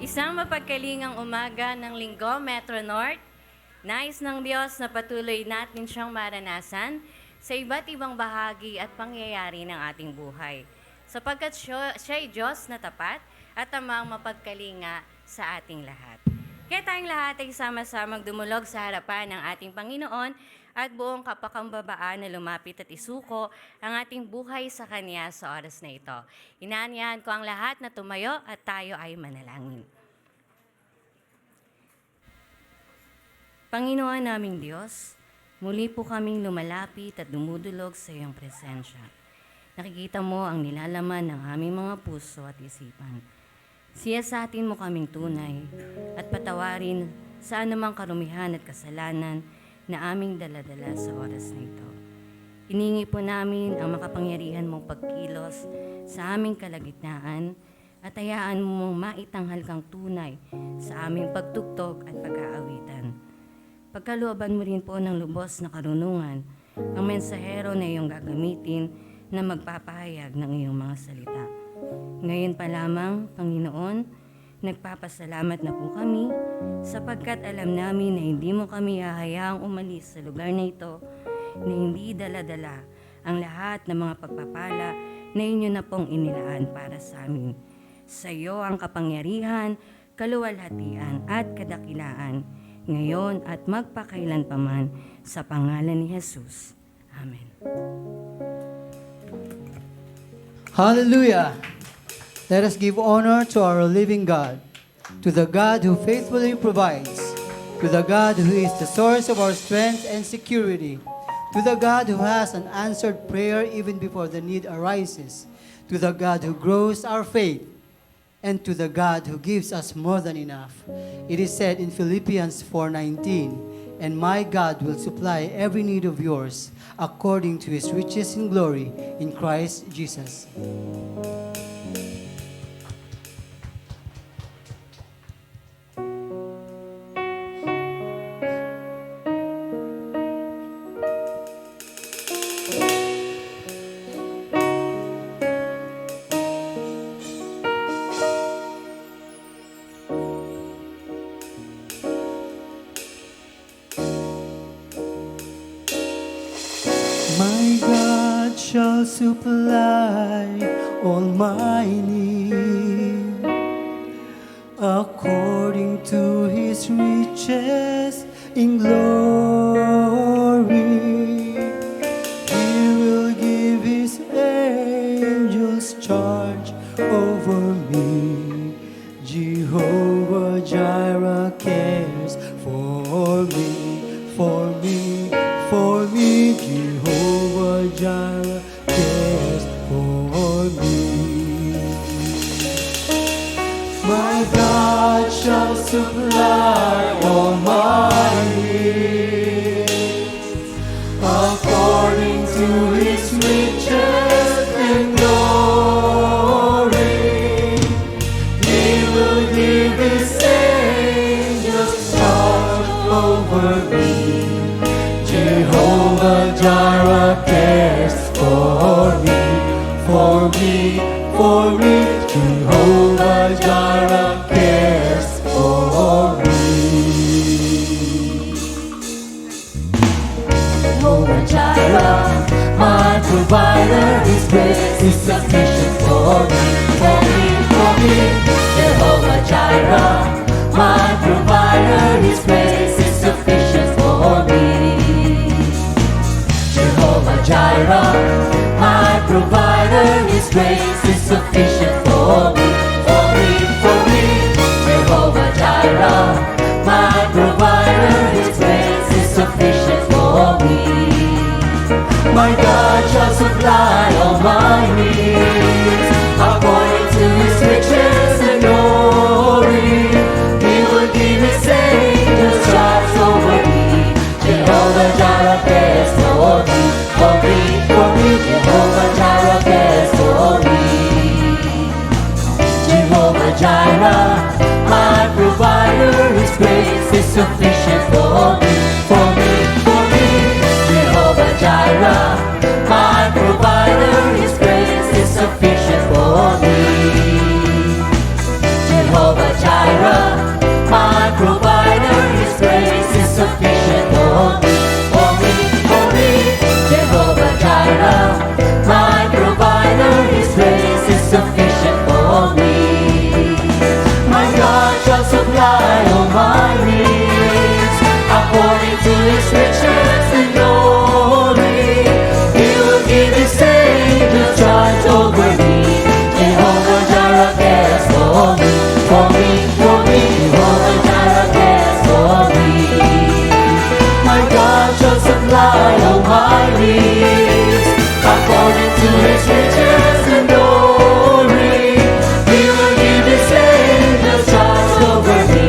Isang mapagkalingang umaga ng Linggo, Metro North. Nais ng Diyos na patuloy natin siyang maranasan sa iba't ibang bahagi at pangyayari ng ating buhay. Sapagkat siya'y Diyos na tapat at tamang mapagkalinga sa ating lahat. Kaya tayong lahat ay sama-samang dumulog sa harapan ng ating Panginoon at buong kapakambabaan na lumapit at isuko ang ating buhay sa Kanya sa oras na ito. Inaanyahan ko ang lahat na tumayo at tayo ay manalangin. Panginoon naming Diyos, muli po kaming lumalapit at dumudulog sa iyong presensya. Nakikita mo ang nilalaman ng aming mga puso at isipan. Siyasatin mo kaming tunay at patawarin sa anumang karumihan at kasalanan na aming daladala sa oras na ito. Hiningi po namin ang makapangyarihan mong pagkilos sa aming kalagitnaan at hayaan mong maitanghal kang tunay sa aming pagtugtog at pag-aawitan. Pagkalooban mo rin po ng lubos na karunungan ang mensahero na iyong gagamitin na magpapahayag ng iyong mga salita. Ngayon pa lamang, Panginoon, nagpapasalamat na po kami sapagkat alam namin na hindi mo kami hahayaang umalis sa lugar na ito na hindi dala-dala ang lahat ng mga pagpapala na inyo na pong inilaan para sa amin. Sa iyo ang kapangyarihan, kaluwalhatian at kadakilaan, ngayon at magpakailanpaman sa pangalan ni Jesus. Amen. Hallelujah! Let us give honor to our living God, to the God who faithfully provides, to the God who is the source of our strength and security, to the God who has an answered prayer even before the need arises, to the God who grows our faith. and to the God who gives us more than enough. It is said in Philippians 4:19, "And my God will supply every need of yours according to his riches in glory in Christ Jesus." My God shall supply all my need according to his riches in glory. He will give his angels charge over me. Jehovah Jireh cares for me, for me, for me. Jehovah Jireh cares for me. My God shall supply all my needs according to his riches and glory. He will give his angels charge over me. Jehovah Jireh cares for me, for me, for me. Jehovah Jireh cares for me. Jehovah Jireh, my provider, his grace is sufficient for me, for me, for me. Jehovah Jireh, my provider, his grace is sufficient for me. Jehovah Jireh, my provider, his grace is sufficient for me, for me, for me. Jehovah Jireh, my provider, his grace is sufficient for me. My God shall supply all my needs according to his riches and glory. He will give his angels charge over me. Jehovah Jireh cares for me, for me, for me. Jehovah Jireh cares for me. Jehovah Jireh, my provider, his grace is sufficient for me, for me, for me. Jehovah Jireh, my provider, his grace is sufficient for me. Jehovah Jireh, my provider, his grace is sufficient for me, for me, for me. Jehovah Jireh, my provider, his grace is sufficient for me. My God shall supply all my needs according to his riches and glory. He will give his angels charge over me. Jehovah Jireh cares for me, for me, for me. Jehovah Jireh cares for me. My God shall supply all my needs according to his riches and glory. He will give his angels charge over me.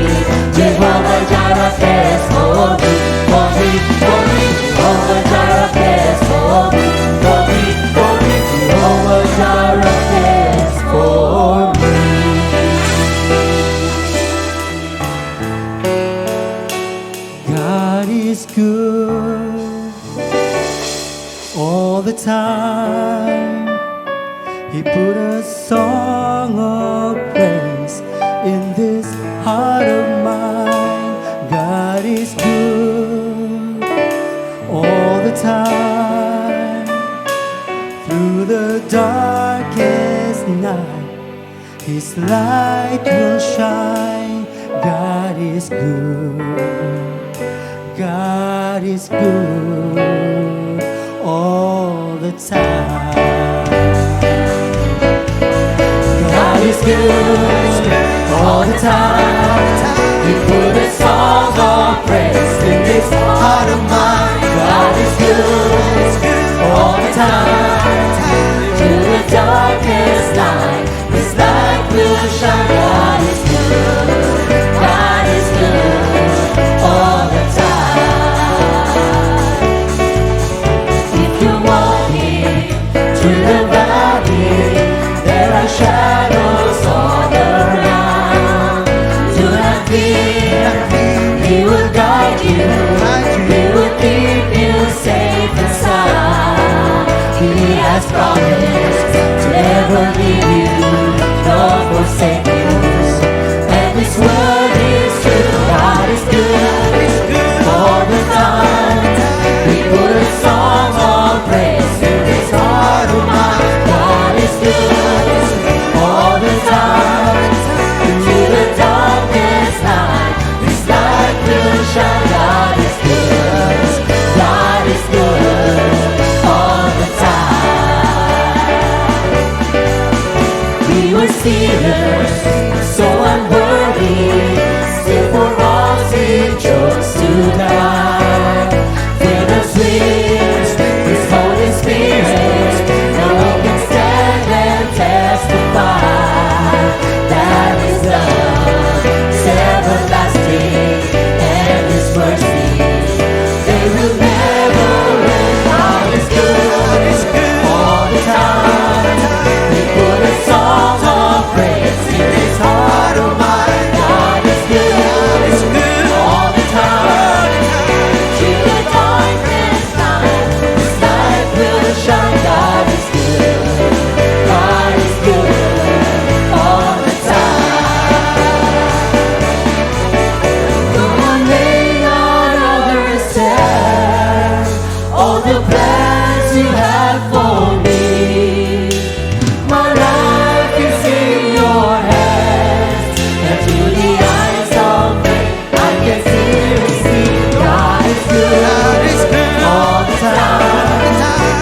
Jehovah Jireh cares for me, for me, for me. Jehovah Jireh cares for me, for me, for me. Jehovah Jireh cares for me. God is good all the time. He put a song of praise in this heart of mine. God is good all the time. Through the darkest night, his light will shine. God is good. God is good all the time. God is good all the time. He put a song of praise in this heart of mine. God is good all the time. Through the darkest night, his light will shine. Savior. And His word is true. God is good all the time. We put a song of praise to this heart of mine. God is good all the time. Through the darkest night, His light will shine. God is good. God is good all the time. We were sinners, so unworthy, still for us He chose to die. Fill us with His Holy Spirit, now we can stand and testify that His love is everlasting and His mercy, they will never end. God is good all the time. We put a song of praise in this heart of mine. God is good all the time. Through the darkest night, His light will shine. God is good. God is good all the time. Come on, lay on others down all the plans You have for me. My life is in Your hands, and through the eyes of faith I can see. God is good all the time.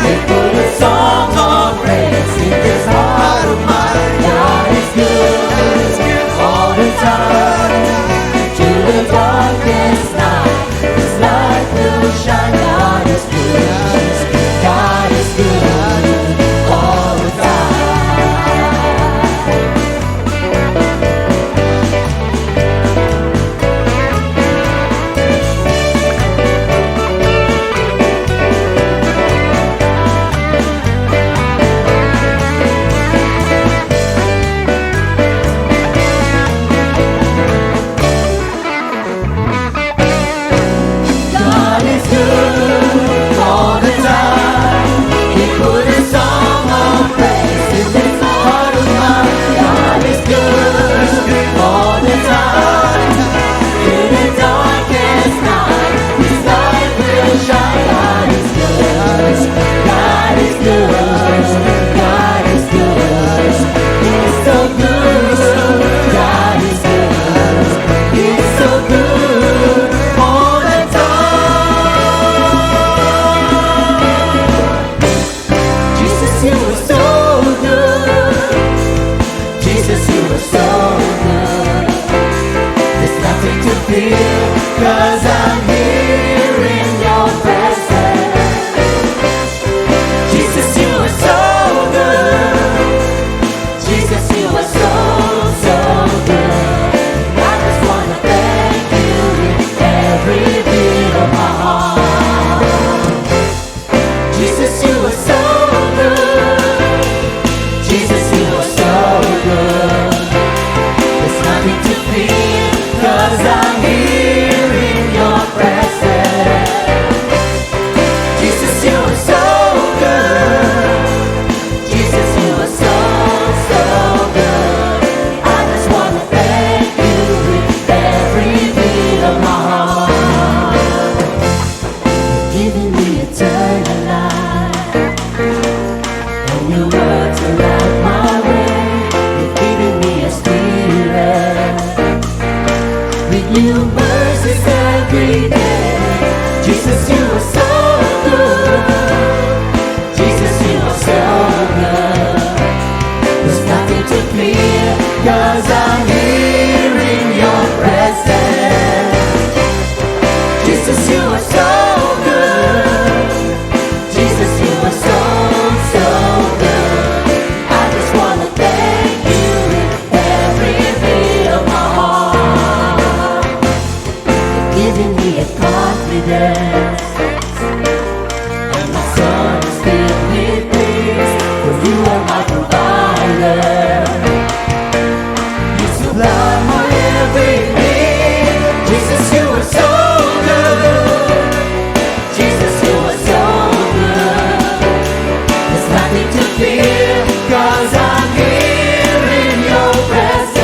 They put a song of praise in this heart of mine. God is good all the time. Through the darkest night, His light will shine. God is good. God is good all the time. God is good all the time. He put a song of praise in this heart of mine. God is good all the time. Through the darkest night, His light will shine. God is good. God is good. God is good. He's so good. God is good. He's so good all the time. Jesus, You are so good. Jesus, You are so good. There's nothing to fear, 'cause I'm here in Your presence. Jesus, You are so good. Jesus, You are so, so good. I just wanna thank You with every beat of my heart. Jesus, You are so good. Jesus, You are so good. There's nothing to fear, 'cause I'm here in Your presence. Jesus, You are so good. Jesus, You are so, so good. I just wanna thank You with every beat of my heart. You've given me eternal life, and Your words are light my way. You've given me a spirit with new mercies every day. Jesus, You are so good. Jesus, You are so good. There's nothing to fear, 'cause I'm here in Your presence. Jesus, You are so good. Jesus, You are so, so good. I just wanna thank You with every beat of my heart. You've given me a confidence, and my soul is filled with peace, for You are my provider. You supply my every need. Jesus, You are so good. Jesus, You are so good. There's nothing to fear, 'cause I'm here in Your presence.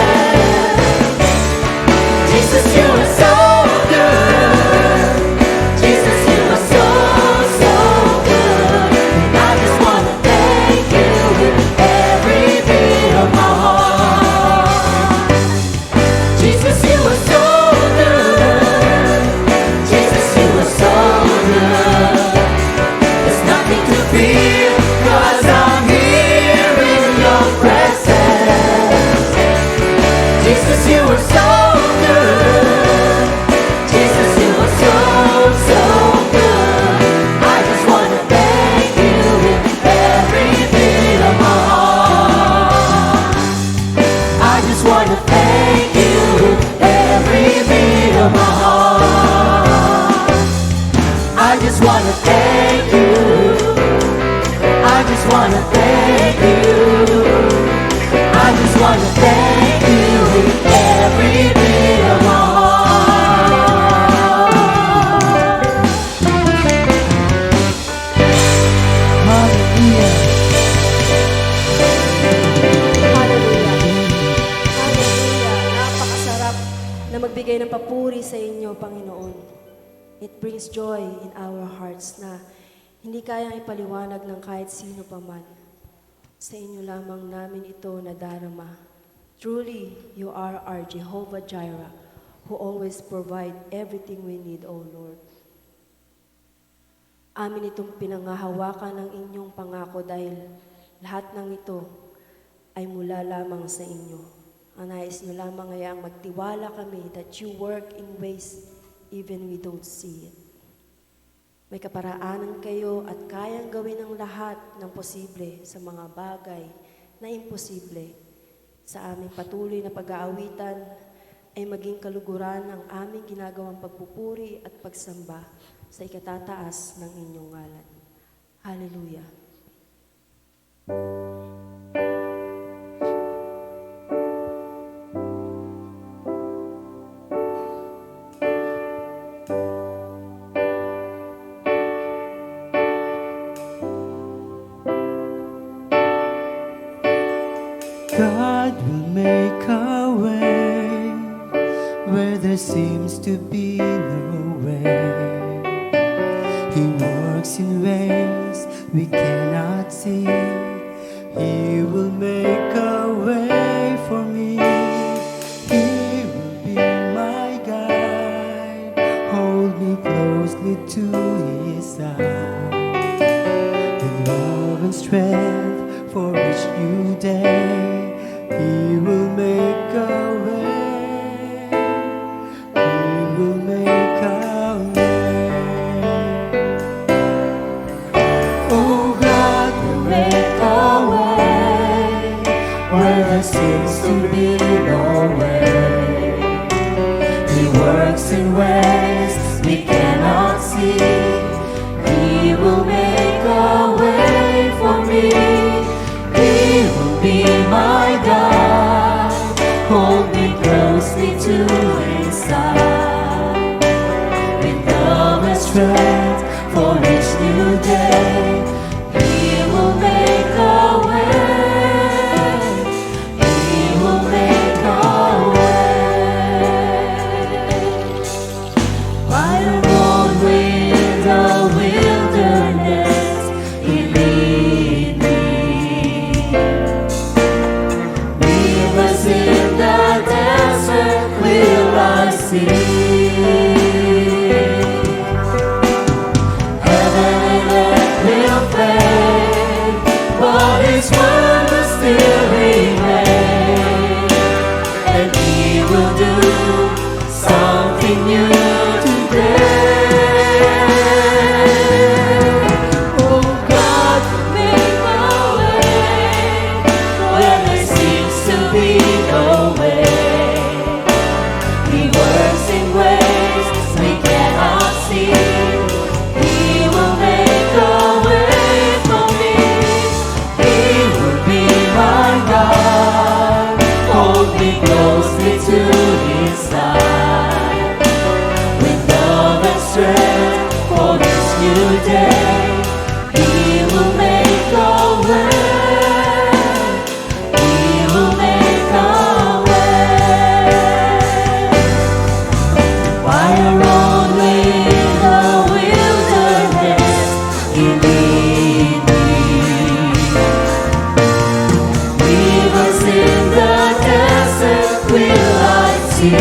Jesus, you are so good. Jesus, you are so, so good. I just want to thank you with every bit of my heart. I just want to thank you with every bit of my heart. I just want to thank you. I just want to thank you. I just want to thank you with every bit of my heart. Hallelujah. Hallelujah. Hallelujah. Napakasarap na magbigay ng papuri sa inyo, Panginoon. It brings joy in our hearts na hindi kayang ipaliwanag ng kahit sino pa man. Sa inyo lamang namin ito nadarama. Truly, you are our Jehovah Jireh, who always provide everything we need, O Lord. Amin itong pinangahawakan ng inyong pangako dahil lahat ng ito ay mula lamang sa inyo. Ang nais nyo lamang ay ang magtiwala kami that you work in ways even we don't see it. May kaparaanan kayo at kayang gawin ang lahat ng posible sa mga bagay na imposible. Sa aming patuloy na pag-aawitan ay maging kaluguran ang aming ginagawang pagpupuri at pagsamba sa ikatataas ng inyong ngalan. Hallelujah. God will make a way where there seems to be no way. He works in ways we cannot see. He will make a way for me. He will be my guide, hold me closely to His side. With love and strength for each new day, He will make a way. He will make a way. Oh, God will make a way where there seems to be no way. He works in ways we cannot see. He will make a way for me. He will be my God, hold me closely to His side. With love and strength for each new day, He will make a way. He will make a way. By the roadway in the wilderness, He lead me. Rivers in the desert will I see. Heaven and earth will fade, but His word will still remain. And He will do something new today. Oh, God will make a way where there seems to be no way. He works in ways we cannot see. He will make a way for me. He will be my God, hold me closely to His side. With love and strength for each new day, He will make a way. He will make a way. By a roadway in the wilderness, He lead me. Rivers in the desert will I see.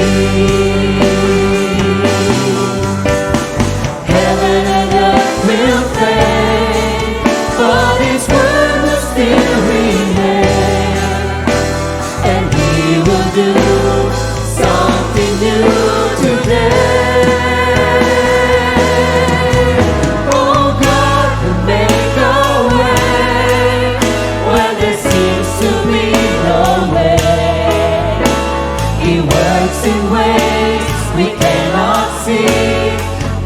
Heaven and earth will fade, but His word will still remain. And He will do works in ways we cannot see.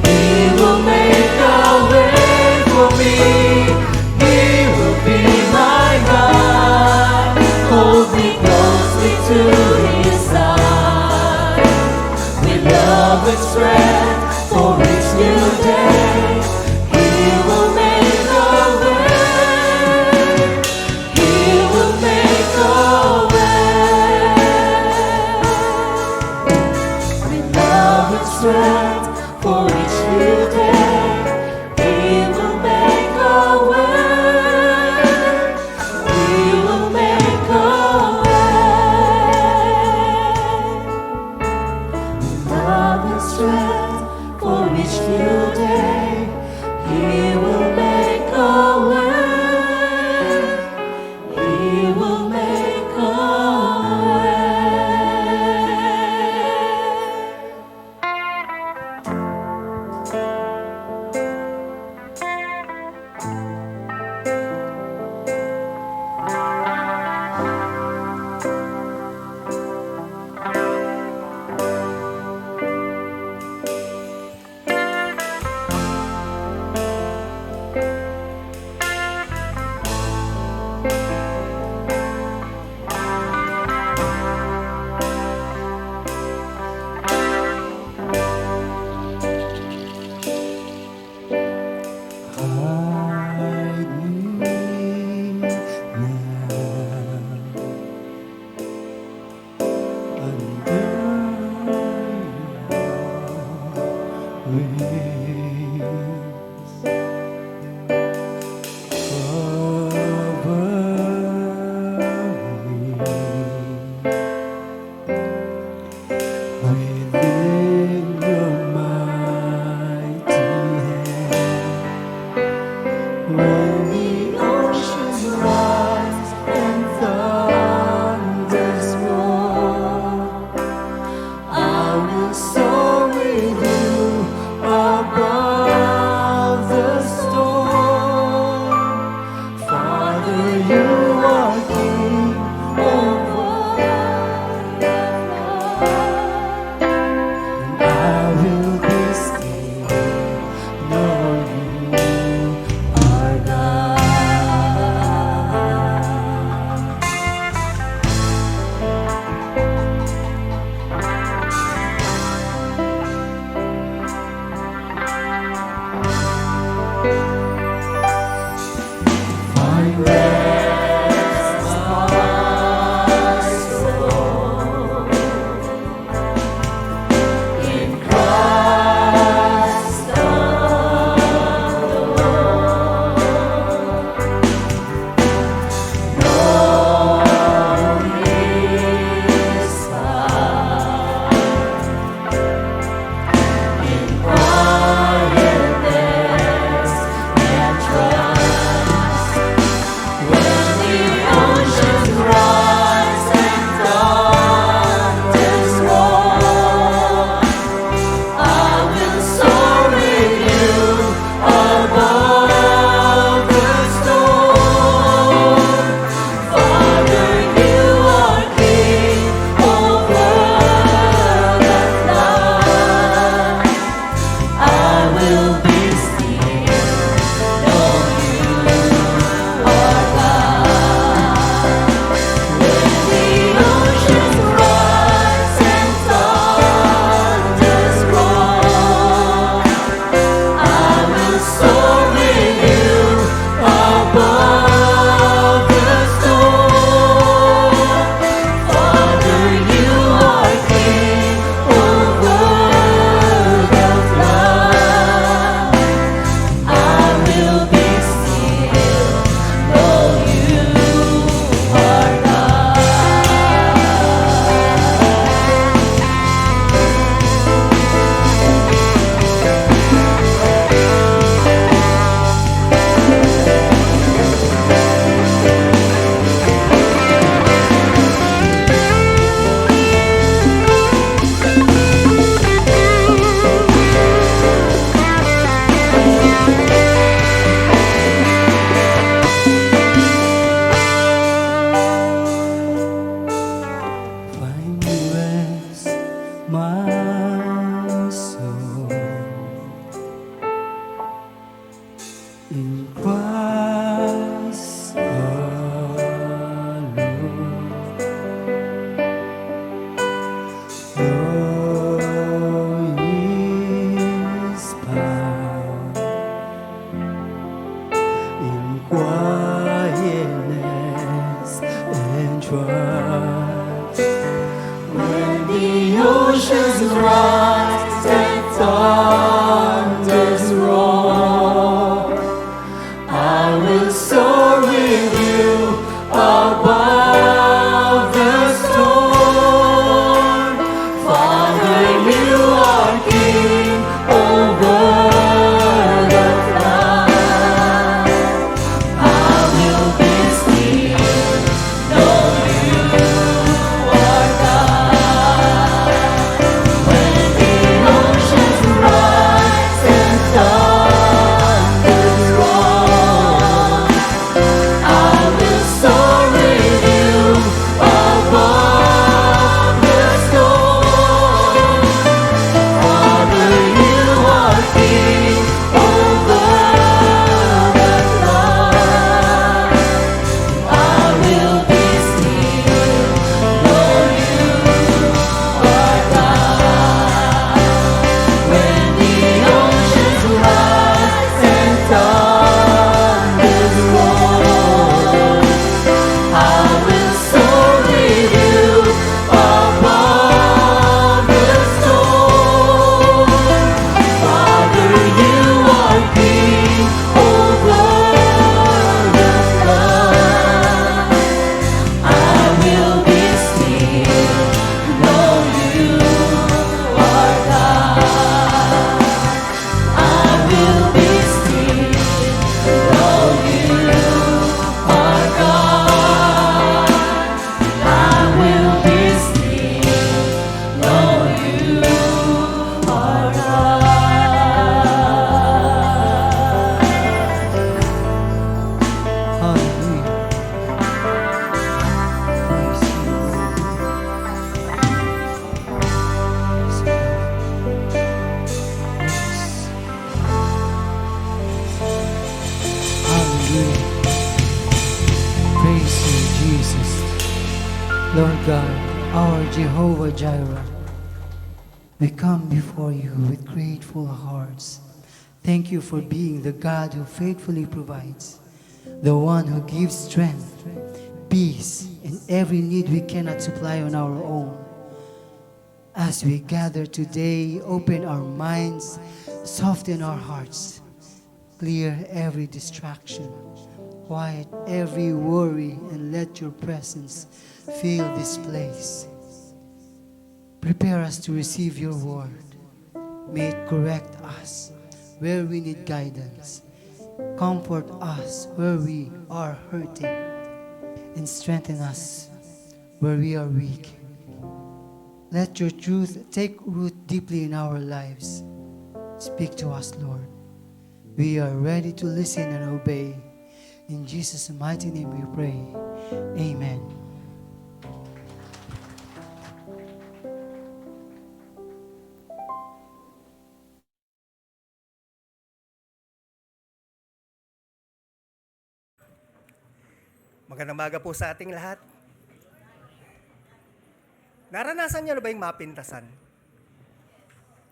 He will make a way for me. He will be my God. Hold me closely to His side. With love and strength for each new day. He will make a way. He will make a way. With love and strength for each new day. He will make a way. He will make a way. Love and strength for each new day. He will make a way. He will make a way. Hide me now under your wings. Cover me within your mighty hand. When the oceans rise and thunders roar, I will soar with you above. Snow is found in quietness and trust. When the oceans rise and thunders roar, I will soar with you above the storm. Father, you are King over the flood. I will be still, know you are God. When the oceans rise and thunders roar, I will soar with you above the storm. Father, you are King over the flood. I will be still, know you are God. When the oceans rise and thunders roar, I will soar with you above the storm. Father, you are King over the flood. I will be still, know you are God. I will be still, know you are God. I will be still, know you are God. Hallelujah. Praise you. Hallelujah. Praise you, Jesus. Lord God, our Jehovah Jireh, we come before you with grateful hearts. Thank you for being the God who faithfully provides, the one who gives strength, peace, and every need we cannot supply on our own. As we gather today, open our minds, soften our hearts, clear every distraction, quiet every worry, and let your presence fill this place. Prepare us to receive your word. May it correct us where we need guidance, comfort us where we are hurting, and strengthen us where we are weak. Let your truth take root deeply in our lives. Speak to us, Lord. We are ready to listen and obey. In Jesus' mighty name we pray. Amen. Magandang umaga po sa ating lahat. Naranasan niyo na ba yung mapintasan?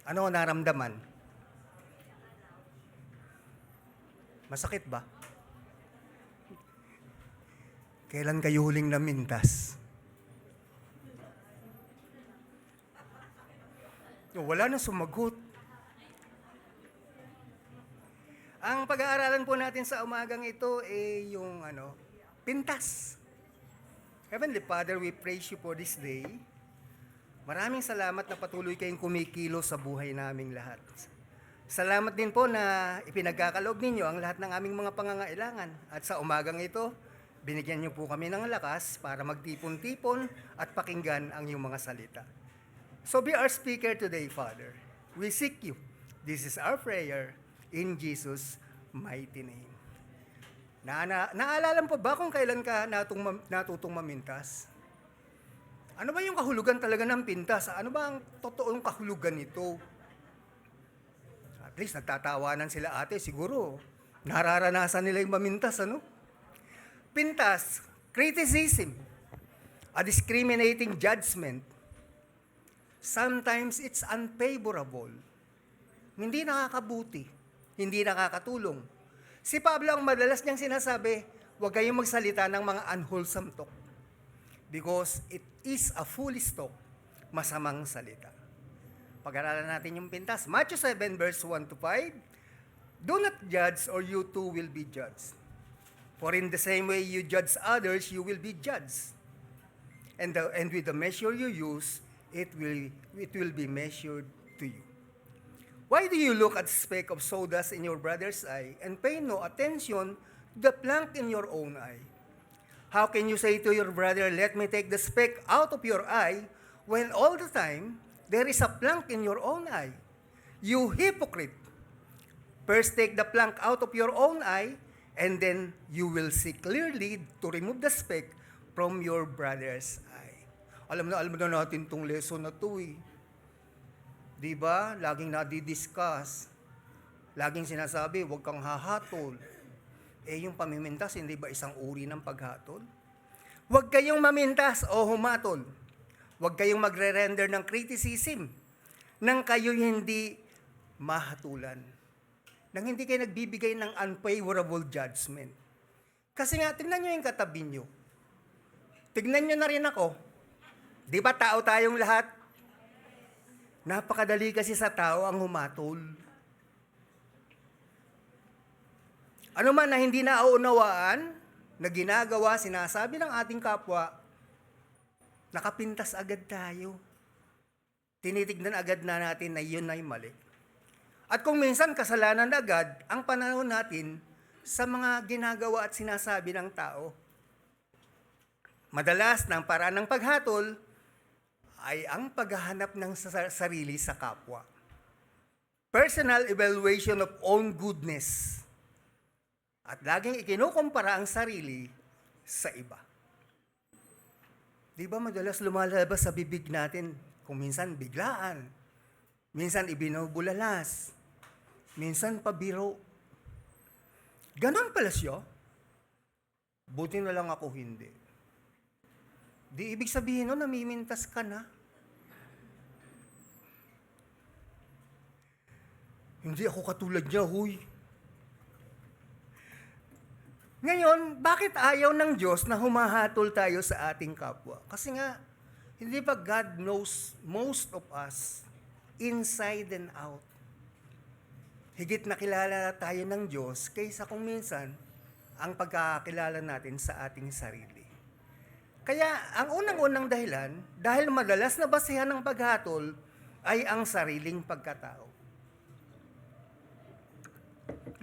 Ano ang naramdaman? Masakit ba? Kailan kayo huling namintas? Wala na sumagot. Ang pag-aaralan po natin sa umagang ito ay yung pintas. Heavenly Father, we praise you for this day. Maraming salamat na patuloy kayong kumikilos sa buhay naming lahat. Salamat din po na ipinagkakaloob ninyo ang lahat ng aming mga pangangailangan. At sa umagang ito, binigyan niyo po kami ng lakas para magtipon-tipon at pakinggan ang iyong mga salita. So be our speaker today, Father. We seek you. This is our prayer in Jesus' mighty name. Naalala mo ba kung kailan ka natutong mamintas? Ano ba yung kahulugan talaga ng pintas? Ano ba ang totoong kahulugan nito? At least nagtatawanan sila ate, siguro nararanasan nila yung mamintas, ano? Pintas, criticism, a discriminating judgment, Sometimes it's unfavorable. Hindi nakakabuti. Hindi nakakatulong. Si Pablo ang madalas niyang sinasabi, huwag kayong magsalita ng mga unwholesome talk. Because it is a foolish talk, masamang salita. Pag-aralan natin yung pintas. Matthew 7 verse 1 to 5. Do not judge or you too will be judged. For in the same way you judge others, you will be judged. And with the measure you use, it will be measured to you. Why do you look at the speck of sawdust in your brother's eye and pay no attention to the plank in your own eye? How can you say to your brother, let me take the speck out of your eye, when all the time there is a plank in your own eye? You hypocrite! First take the plank out of your own eye, and then you will see clearly to remove the speck from your brother's eye. Alam na natin tong lesson na to eh. Di ba? Laging nadi-discuss. Laging sinasabi, huwag kang hahatol. Eh yung pamimintas, hindi ba isang uri ng paghatol? Huwag kayong mamintas o humatol. Huwag kayong magre-render ng criticism nang kayo hindi mahatulan. Nang hindi kayo nagbibigay ng unfavorable judgment. Kasi nga, tignan nyo yung katabi nyo. Tignan nyo na rin ako. Di ba tao tayong lahat? Napakadali kasi sa tao ang humatol. Ano man na hindi nauunawaan, na ginagawa, sinasabi ng ating kapwa, nakapintas agad tayo. Tinitignan agad na natin na yun ay mali. At kung minsan kasalanan agad ang panahon natin sa mga ginagawa at sinasabi ng tao. Madalas ng paraan ng paghatol ay ang paghahanap ng sarili sa kapwa. Personal evaluation of own goodness. At laging ikinukumpara ang sarili sa iba. Di ba madalas lumalabas sa bibig natin kung minsan biglaan, minsan ibinubulalas, minsan pabiro. Ganon pala siya. Buti na lang ako hindi. Di ibig sabihin nun, namimintas ka na. Hindi ako katulad niya, huy. Ngayon, bakit ayaw ng Diyos na humahatol tayo sa ating kapwa? Kasi nga, hindi ba God knows most of us inside and out? Higit na kilala tayo ng Diyos kaysa kung minsan ang pagkakakilala natin sa ating sarili. Kaya ang unang-unang dahilan, dahil madalas na basehan ng paghatol, ay ang sariling pagkatao.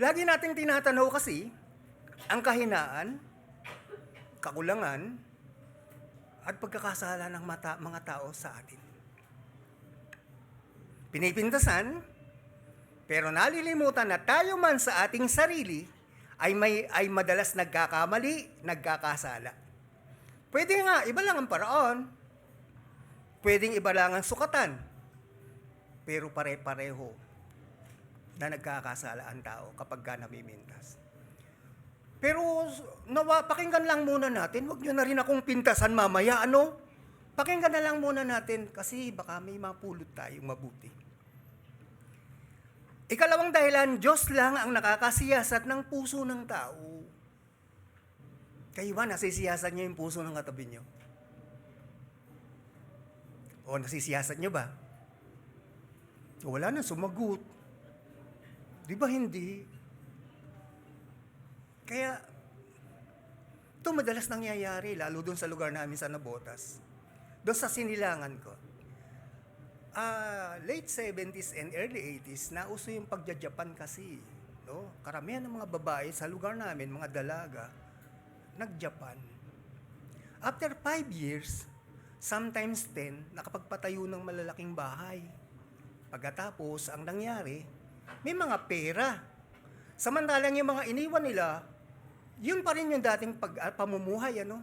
Lagi nating tinatanaw kasi ang kahinaan, kakulangan, at pagkakasala ng mga tao sa atin. Pinipintasan, pero nalilimutan na tayo man sa ating sarili ay madalas nagkakamali, nagkakasala. Pwede nga, iba lang ang paraan. Pwedeng iba lang ang sukatan. Pero pare-pareho na nagkakasala ang tao kapag ka namimintas. Pero pakinggan lang muna natin. Huwag nyo na rin akong pintasan mamaya, ano? Pakinggan na lang muna natin kasi baka may mapulot tayong mabuti. Ikalawang dahilan, Diyos lang ang nakakasiyasat ng puso ng tao. Kayo ba, nasisiyasat nyo yung puso ng katabi nyo? O nasisiyasat nyo ba? O wala na, sumagot. Di ba hindi? Kaya, ito madalas nangyayari, lalo doon sa lugar namin sa Nabotas. Doon sa sinilangan ko. Late 70s and early 80s, nauso yung pagja-Japan kasi. No? Karamihan ng mga babae sa lugar namin, mga dalaga, nag-Japan. After 5 years, sometimes 10, nakapagpatayo ng malalaking bahay. Pagkatapos, ang nangyari, may mga pera. Samantalang yung mga iniwan nila, yun pa rin yung dating pamumuhay, ano?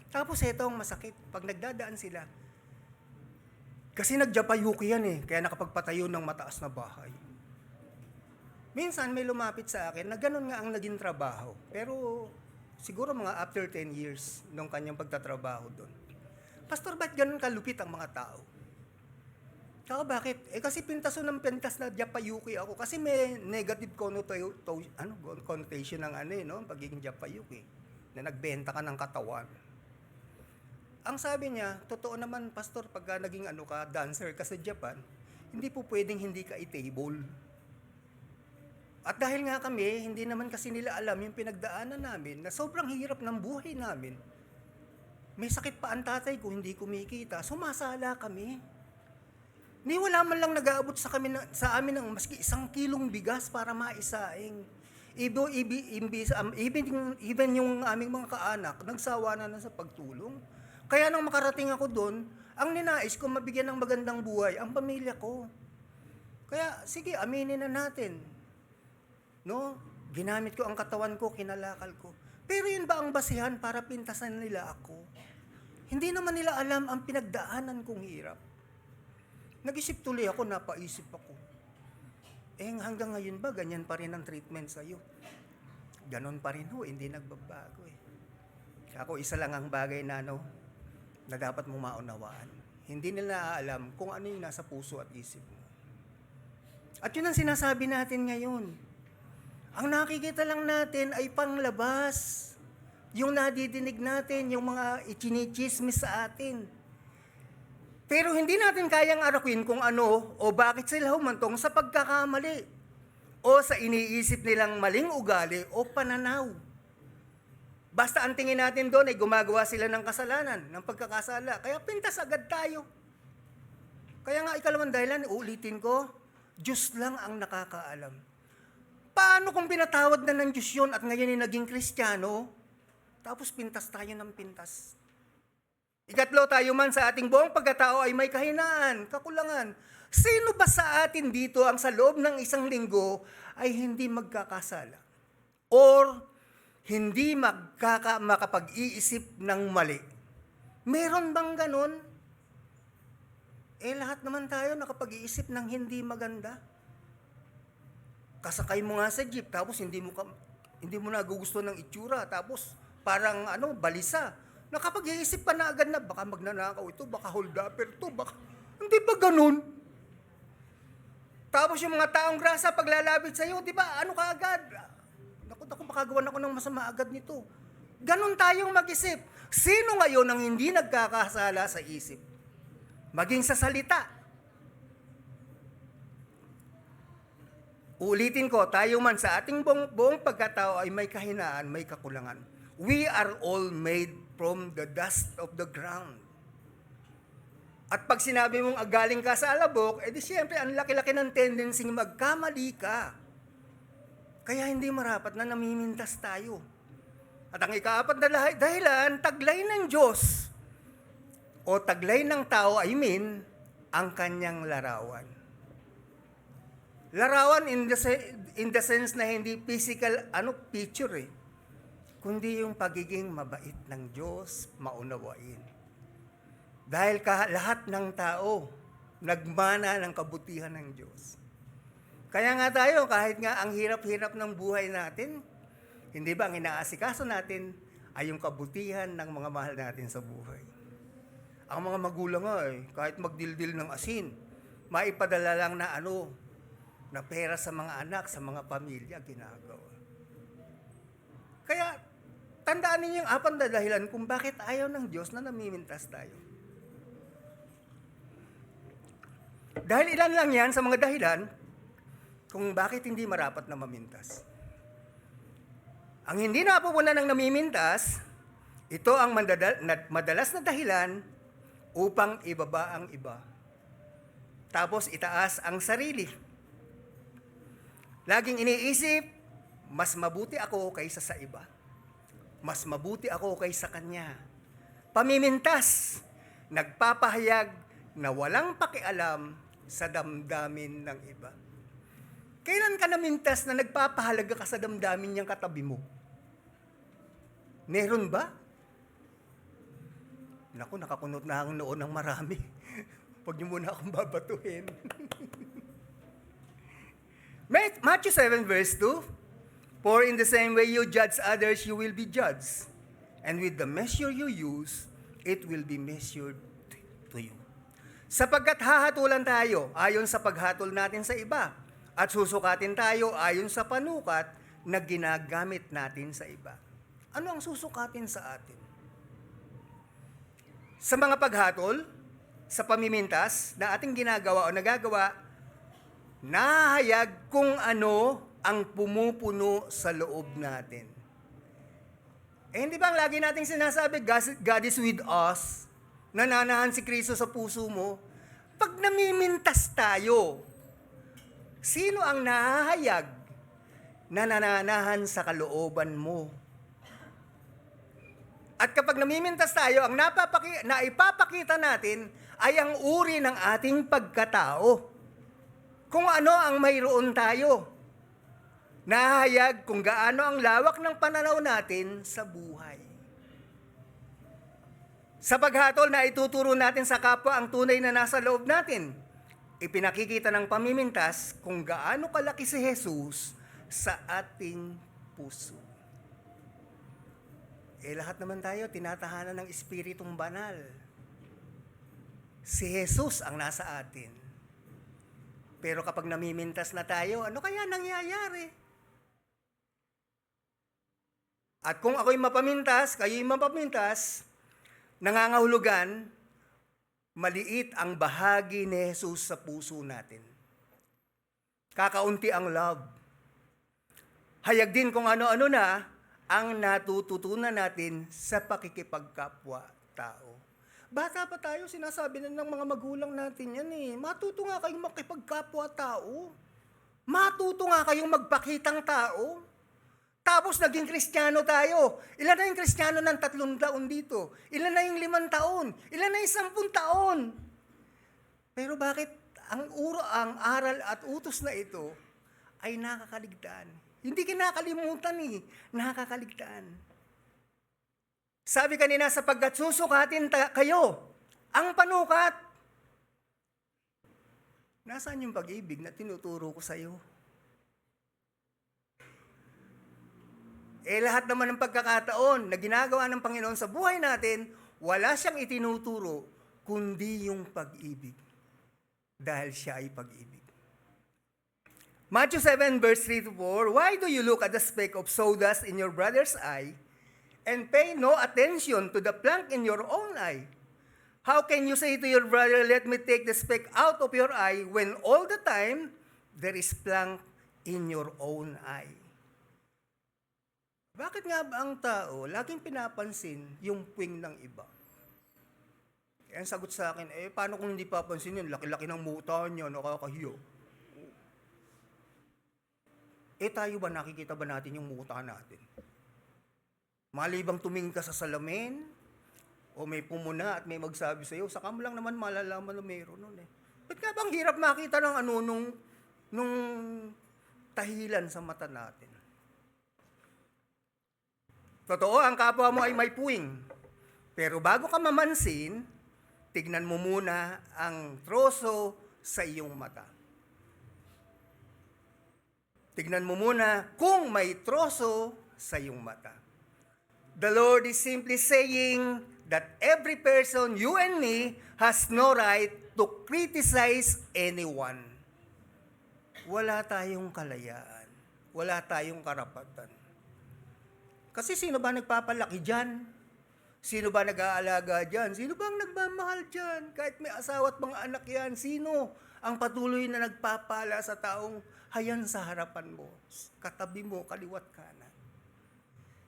Tapos ito ang masakit, pag nagdadaan sila. Kasi nag-Japayuki yan eh, kaya nakapagpatayo ng mataas na bahay. Minsan may lumapit sa akin na ganun nga ang naging trabaho. Pero siguro mga after 10 years nung kanyang pagtatrabaho doon. Pastor, ba't ganun kalupit ang mga tao? Saka bakit? Kasi pintaso ng pintas na Japayuki ako. Kasi may negative connotation ng pagiging Japayuki. Na nagbenta ka ng katawan. Ang sabi niya, totoo naman, pastor, pagka naging dancer ka sa Japan, hindi po pwedeng hindi ka i-table. At dahil nga kami, hindi naman kasi nila alam yung pinagdaanan namin na sobrang hirap ng buhay namin. May sakit pa ang tatay ko, hindi kumikita. Sumasala kami. Ni wala man lang nag-aabot sa amin ng maski 1 kilong bigas para maisaing. Even yung aming mga kaanak, nagsawa na sa pagtulong. Kaya nang makarating ako doon, ang ninais ko mabigyan ng magandang buhay ang pamilya ko. Kaya sige, aminin na natin. No? Ginamit ko ang katawan ko, kinalakal ko. Pero yun ba ang basihan para pintasan nila ako? Hindi naman nila alam ang pinagdaanan kong hirap. Nag-isip tuloy ako, napaisip ako. Hanggang ngayon ba, ganyan pa rin ang treatment sa'yo? Ganon pa rin hindi nagbabago Ako, isa lang ang bagay na dapat mong maunawaan. Hindi nila alam kung ano yung nasa puso at isip mo. At yun ang sinasabi natin ngayon. Ang nakikita lang natin ay panglabas. Yung nadidinig natin, yung mga ichinichismis sa atin. Pero hindi natin kayang arakwin kung ano o bakit sila humantong sa pagkakamali o sa iniisip nilang maling ugali o pananaw. Basta ang tingin natin doon ay gumagawa sila ng kasalanan, ng pagkakasala. Kaya pintas agad tayo. Kaya nga ikalawang dahilan, uulitin ko, Diyos lang ang nakakaalam. Paano kung pinatawad na ng Diyos yun at ngayon ay naging Kristiyano, tapos pintas tayo ng pintas? Ikatlo, tayo man sa ating buong pagkatao ay may kahinaan, kakulangan. Sino ba sa atin dito ang sa loob ng 1 linggo ay hindi magkakasala? Or hindi makapag-iisip ng mali? Meron bang ganon? Lahat naman tayo nakapag-iisip ng hindi maganda. Kasakay mo nga sa jeep, tapos hindi mo nagugustuhan ng itsura, tapos parang balisa. Nakapag-iisip ka na agad na baka magnanakaw ito, baka hold upper ito, baka... Hindi ba ganun? Tapos yung mga taong grasa paglalapit sa'yo, di ba, ka agad? Naku, makagawan ako ng masama agad nito. Ganun tayong mag-isip. Sino ngayon ang hindi nagkakasala sa isip? Maging sa salita. Ulitin ko, tayo man sa ating buong pagkatao ay may kahinaan, may kakulangan. We are all made from the dust of the ground. At pag sinabi mong galing ka sa alabok, di siyempre ang laki-laki ng tendency magkamali ka. Kaya hindi marapat na namimintas tayo. At ang ikaapat na dahilan, taglay ng Diyos o taglay ng tao, ang kanyang larawan. Larawan in the sense na hindi physical picture kundi yung pagiging mabait ng Diyos, maunawain. Dahil lahat ng tao nagmana ng kabutihan ng Diyos. Kaya nga tayo, kahit nga ang hirap-hirap ng buhay natin, hindi ba ang inaasikaso natin ay yung kabutihan ng mga mahal natin sa buhay. Ang mga magulang nga kahit magdildil ng asin, maipadala lang na na pera sa mga anak, sa mga pamilya, ginagawa. Kaya, tandaan ninyo yung 4 na dahilan kung bakit ayaw ng Diyos na namimintas tayo. Dahil ilan lang yan sa mga dahilan kung bakit hindi marapat na mamintas. Ang hindi napupunan ng namimintas, ito ang madalas na dahilan upang ibaba ang iba. Tapos itaas ang sarili. Laging iniisip, mas mabuti ako kaysa sa iba. Mas mabuti ako kaysa kanya. Pamimintas, nagpapahayag na walang pakialam sa damdamin ng iba. Kailan ka namintas na nagpapahalaga ka sa damdamin niyang katabi mo? Meron ba? Naku, nakakunot na ang noon ng marami. Huwag niyo muna akong babatuhin. Matthew 7 verse 2, For in the same way you judge others, you will be judged. And with the measure you use, it will be measured to you. Sapagkat hahatulan tayo ayon sa paghatol natin sa iba at susukatin tayo ayon sa panukat na ginagamit natin sa iba. Ano ang susukatin sa atin? Sa mga paghatol, sa pamimintas na ating ginagawa o nagagawa, nahayag kung ano ang pumupuno sa loob natin. Hindi ba ang lagi nating sinasabi, God is with us, nananahan si Kristo sa puso mo? Pag namimintas tayo, sino ang nahahayag na nananahan sa kalooban mo? At kapag namimintas tayo, ang naipapakita natin ay ang uri ng ating pagkatao. Kung ano ang mayroon tayo. Nahayag kung gaano ang lawak ng pananaw natin sa buhay. Sa paghatol na ituturo natin sa kapwa ang tunay na nasa loob natin, ipinakikita ng pamimintas kung gaano kalaki si Jesus sa ating puso. Lahat naman tayo tinatahanan ng Espiritong Banal. Si Jesus ang nasa atin. Pero kapag namimintas na tayo, ano kaya nangyayari? At kung ako'y mapamintas, kayo'y mapamintas, nangangahulugan, maliit ang bahagi ni Jesus sa puso natin. Kakaunti ang love. Hayag din kung ano-ano na ang natututunan natin sa pakikipagkapwa-tao. Bata pa tayo, sinasabi na ng mga magulang natin yan eh. Matuto nga kayong makipagkapwa-tao. Matuto nga kayong magpakitang tao. Tapos naging Kristiyano tayo. Ilan na yung Kristiyano ng 3 taon dito? Ilan na yung 5 taon? Ilan na yung 10 taon? Pero bakit ang aral at utos na ito ay nakakaligtaan? Hindi kinakalimutan eh, nakakaligtaan. Sabi kanina, sapagkat susukatin kayo, ang panukat. Nasaan yung pag-ibig na tinuturo ko sa iyo? Lahat naman ng pagkakataon na ginagawa ng Panginoon sa buhay natin, wala siyang itinuturo, kundi yung pag-ibig. Dahil siya ay pag-ibig. Matthew 7 verse 3-4, why do you look at the speck of sawdust in your brother's eye and pay no attention to the plank in your own eye? How can you say to your brother, let me take the speck out of your eye, when all the time there is plank in your own eye? Bakit nga ba ang tao laging pinapansin yung puwing ng iba? Ang sagot sa akin, paano kung hindi papansin yun? Laki-laki ng muta niya, nakakahiyo. Tayo ba, nakikita ba natin yung muta natin? Malibang tumingin ka sa salamin, o may pumuna at may magsabi sa iyo, saka mo lang naman malalaman na mayroon nun eh. Ba't nga bang hirap makita ng nung tahilan sa mata natin? Totoo, ang kapwa mo ay may puwing. Pero bago ka mamansin, tignan mo muna ang troso sa iyong mata. Tignan mo muna kung may troso sa iyong mata. The Lord is simply saying that every person, you and me, has no right to criticize anyone. Wala tayong kalayaan. Wala tayong karapatan. Kasi sino ba nagpapalaki dyan? Sino ba nag-aalaga dyan? Sino ba ang nagmamahal dyan? Kahit may asawa at mga anak yan, sino ang patuloy na nagpapala sa taong hayan sa harapan mo, katabi mo, kaliwat kanan?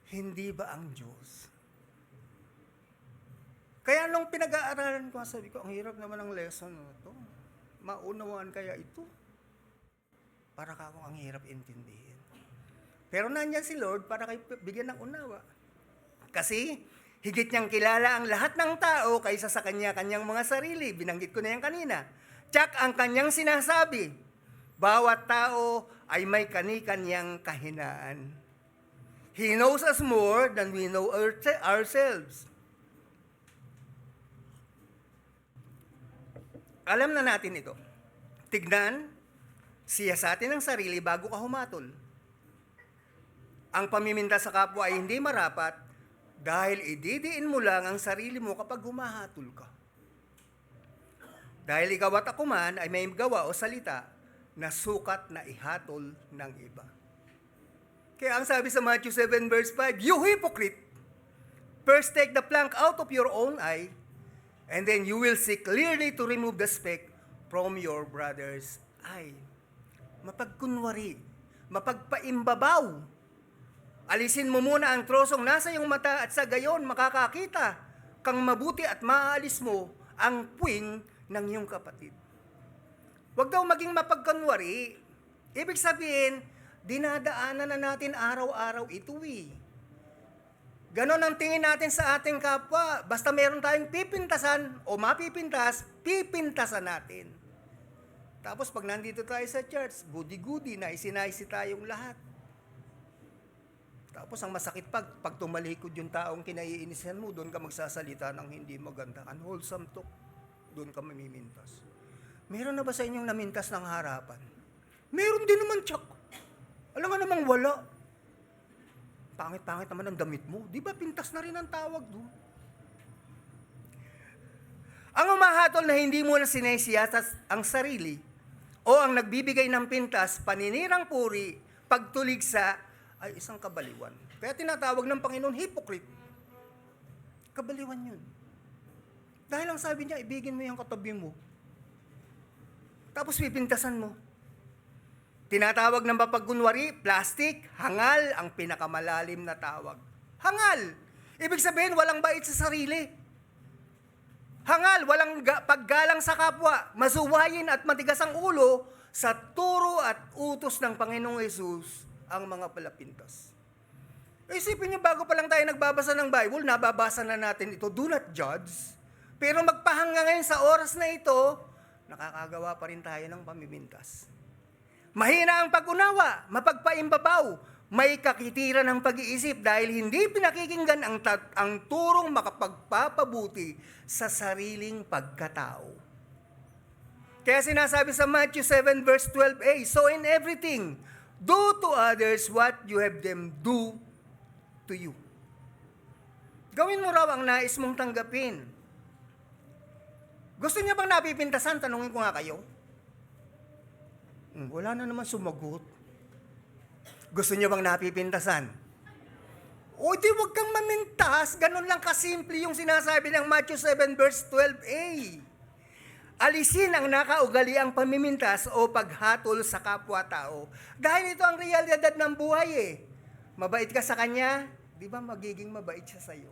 Hindi ba ang Diyos? Kaya nung pinag-aaralan ko, sabi ko, ang hirap naman ang lesson ito. Maunawaan kaya ito? Para kako ang hirap intindihin. Pero nandyan si Lord para kay bigyan ng unawa. Kasi higit niyang kilala ang lahat ng tao kaysa sa kanyang mga sarili. Binanggit ko na yan kanina. Tsak ang kanyang sinasabi. Bawat tao ay may kani-kanyang kahinaan. He knows us more than we know ourselves. Alam na natin ito. Tignan, siyasatin ang sarili bago ka humatol. Ang pamiminta sa kapwa ay hindi marapat dahil ididiin mo lang ang sarili mo kapag humahatol ka. Dahil ikaw at ako man ay may gawa o salita na sukat na ihatol ng iba. Kaya ang sabi sa Matthew 7 verse 5, "You hypocrite! First take the plank out of your own eye, and then you will see clearly to remove the speck from your brother's eye." Mapagkunwari, mapagpaimbabaw. Alisin mo muna ang trosong nasa iyong mata at sa gayon makakakita kang mabuti at maaalis mo ang puwing ng iyong kapatid. Huwag daw maging mapagkunwari. Ibig sabihin, dinadaanan na natin araw-araw ito eh. Ganon ang tingin natin sa ating kapwa. Basta meron tayong pipintasan o mapipintas, pipintasan natin. Tapos pag nandito tayo sa church, goody-goody na isinaisi tayong lahat. Tapos ang masakit pag tumalikod yung taong kinaiinisan mo, doon ka magsasalita ng hindi maganda. Unwholesome talk. Doon ka mamimintas. Meron na ba sa inyong namintas ng harapan? Meron din naman, Chuck. Alam nga namang wala. Pangit-pangit naman ang damit mo. Di ba pintas na rin ang tawag doon? Ang umahatol na hindi mo na sinesiyasat ang sarili o ang nagbibigay ng pintas, paninirang puri, pagtuligsa, ay isang kabaliwan. Kaya tinatawag ng Panginoon, hypocrite. Kabaliwan yun. Dahil ang sabi niya, ibigin mo yung katabi mo. Tapos pipintasan mo. Tinatawag ng mapagkunwari, plastic, hangal ang pinakamalalim na tawag. Hangal! Ibig sabihin, walang bait sa sarili. Hangal, walang paggalang sa kapwa, masuwayin at matigas ang ulo sa turo at utos ng Panginoong Yesus ang mga palapintas. Isipin niyo, bago pa lang tayo nagbabasa ng Bible, nababasa na natin ito, do not judge. Pero magpahanga ngayon sa oras na ito, nakakagawa pa rin tayo ng pamimintas. Mahina ang pag-unawa, mapagpaimbabaw, may kakitiran ng pag-iisip dahil hindi pinakikinggan ang turong makapagpapabuti sa sariling pagkatao. Kaya sinasabi sa Matthew 7 verse 12a, "So in everything, do to others what you have them do to you." Gawin mo raw ang nais mong tanggapin. Gusto niya bang napipintasan? Tanungin ko nga kayo. Wala na naman sumagot. Gusto niya bang napipintasan? O di wag kang mamintas. Ganun lang kasimple yung sinasabi ng Matthew 7 verse 12a. Alisin ang nakaugaliang pamimintas o paghatol sa kapwa-tao. Dahil ito ang realidad ng buhay eh. Mabait ka sa kanya, di ba magiging mabait siya sa'yo?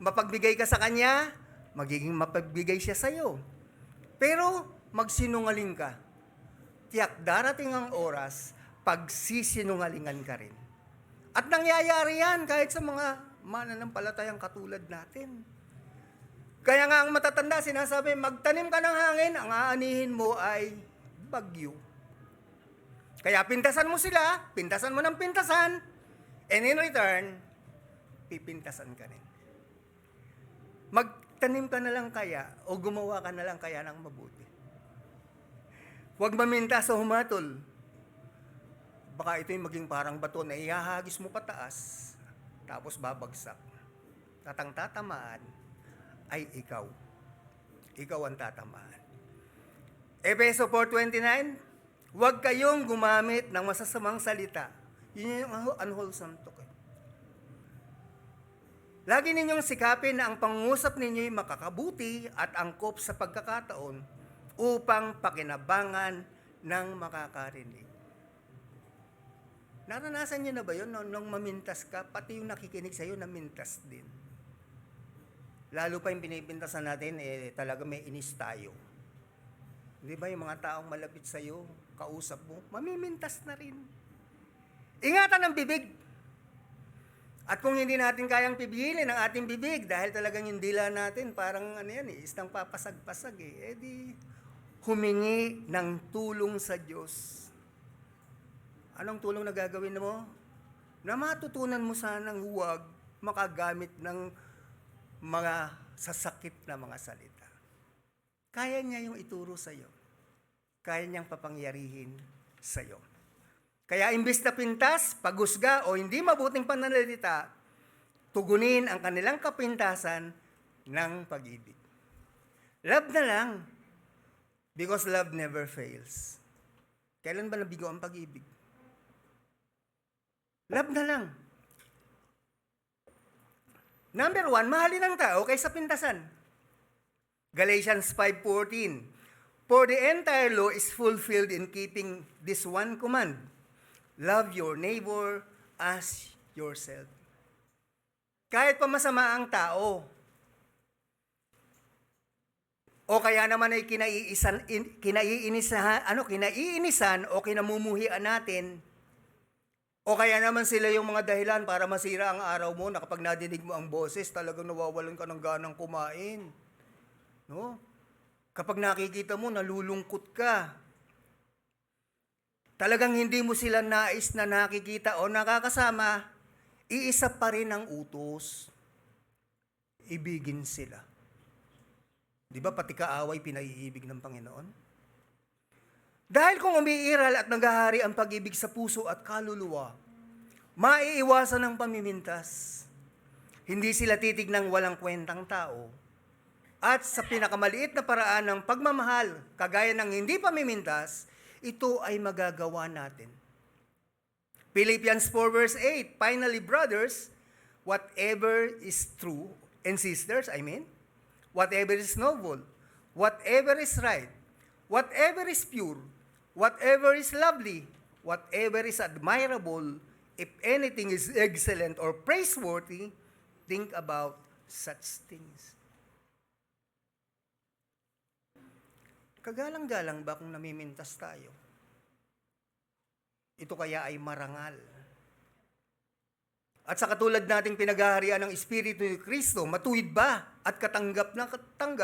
Mapagbigay ka sa kanya, magiging mapagbigay siya sa'yo. Pero magsinungaling ka. Tiyak darating ang oras, pagsisinungalingan ka rin. At nangyayari yan kahit sa mga mananampalatayang katulad natin. Kaya nga ang matatanda, sinasabi, magtanim ka ng hangin, ang aanihin mo ay bagyo. Kaya pintasan mo sila, pintasan mo ng pintasan, and in return, pipintasan ka rin. Magtanim ka na lang kaya, o gumawa ka na lang kaya ng mabuti. Huwag mamintas o humatol. Baka ito'y maging parang bato na ihahagis mo pataas, tapos babagsak. Tatamaan ay ikaw. Ikaw ang tatamaan. Efeso 4:29, huwag kayong gumamit ng masasamang salita. Yun yung unwholesome talk. Lagi ninyong sikapin na ang pangungusap ninyo'y makakabuti at angkop sa pagkakataon upang pakinabangan ng makakarinig. Naranasan niyo na ba yun? Nung mamintas ka, pati yung nakikinig sa'yo, namintas din. Lalo pa yung pinipintasan natin, talaga may inis tayo. Di ba yung mga taong malapit sa'yo, kausap mo, mamimintas na rin. Ingatan ang bibig. At kung hindi natin kayang pipigilin ang ating bibig, dahil talagang yung dila natin, parang istang papasag-pasag di humingi ng tulong sa Diyos. Anong tulong na gagawin mo? Na matutunan mo sanang huwag makagamit ng mga sasakit na mga salita. Kaya niya yung ituro sa iyo. Kaya niyang papangyarihin sa iyo. Kaya imbis na pintas, paghusga o hindi mabuting pananalita, tugunin ang kanilang kapintasan ng pag-ibig. Love na lang. Because love never fails. Kailan ba nabigo ang pag-ibig? Love na lang. Number 1, mahalin ang tao kaysa pintasan. Galatians 5:14. For the entire law is fulfilled in keeping this one command. Love your neighbor as yourself. Kahit pa masama ang tao, o kaya naman ay kinaiinisan o kinamumuhian natin, o kaya naman sila yung mga dahilan para masira ang araw mo na kapag nadinig mo ang boses, talagang nawawalan ka ng ganang kumain. No? Kapag nakikita mo, nalulungkot ka. Talagang hindi mo sila nais na nakikita o nakakasama, iisa pa rin ang utos. Ibigin sila. Di ba pati kaaway pinaiibig ng Panginoon? Dahil kung umiiral at naghahari ang pag-ibig sa puso at kaluluwa, maiiwasan ang pamimintas. Hindi sila titig ng walang kwentang tao. At sa pinakamaliit na paraan ng pagmamahal, kagaya ng hindi pamimintas, ito ay magagawa natin. Philippians 4 verse 8, finally, brothers, whatever is true, and sisters, whatever is noble, whatever is right, whatever is pure, whatever is lovely, whatever is admirable, if anything is excellent or praiseworthy, think about such things. Kagalang-galang ba kung namimintas tayo? Ito kaya ay marangal. At sa katulad nating pinaghaharian ng Espiritu ni Kristo, matuwid ba at katanggap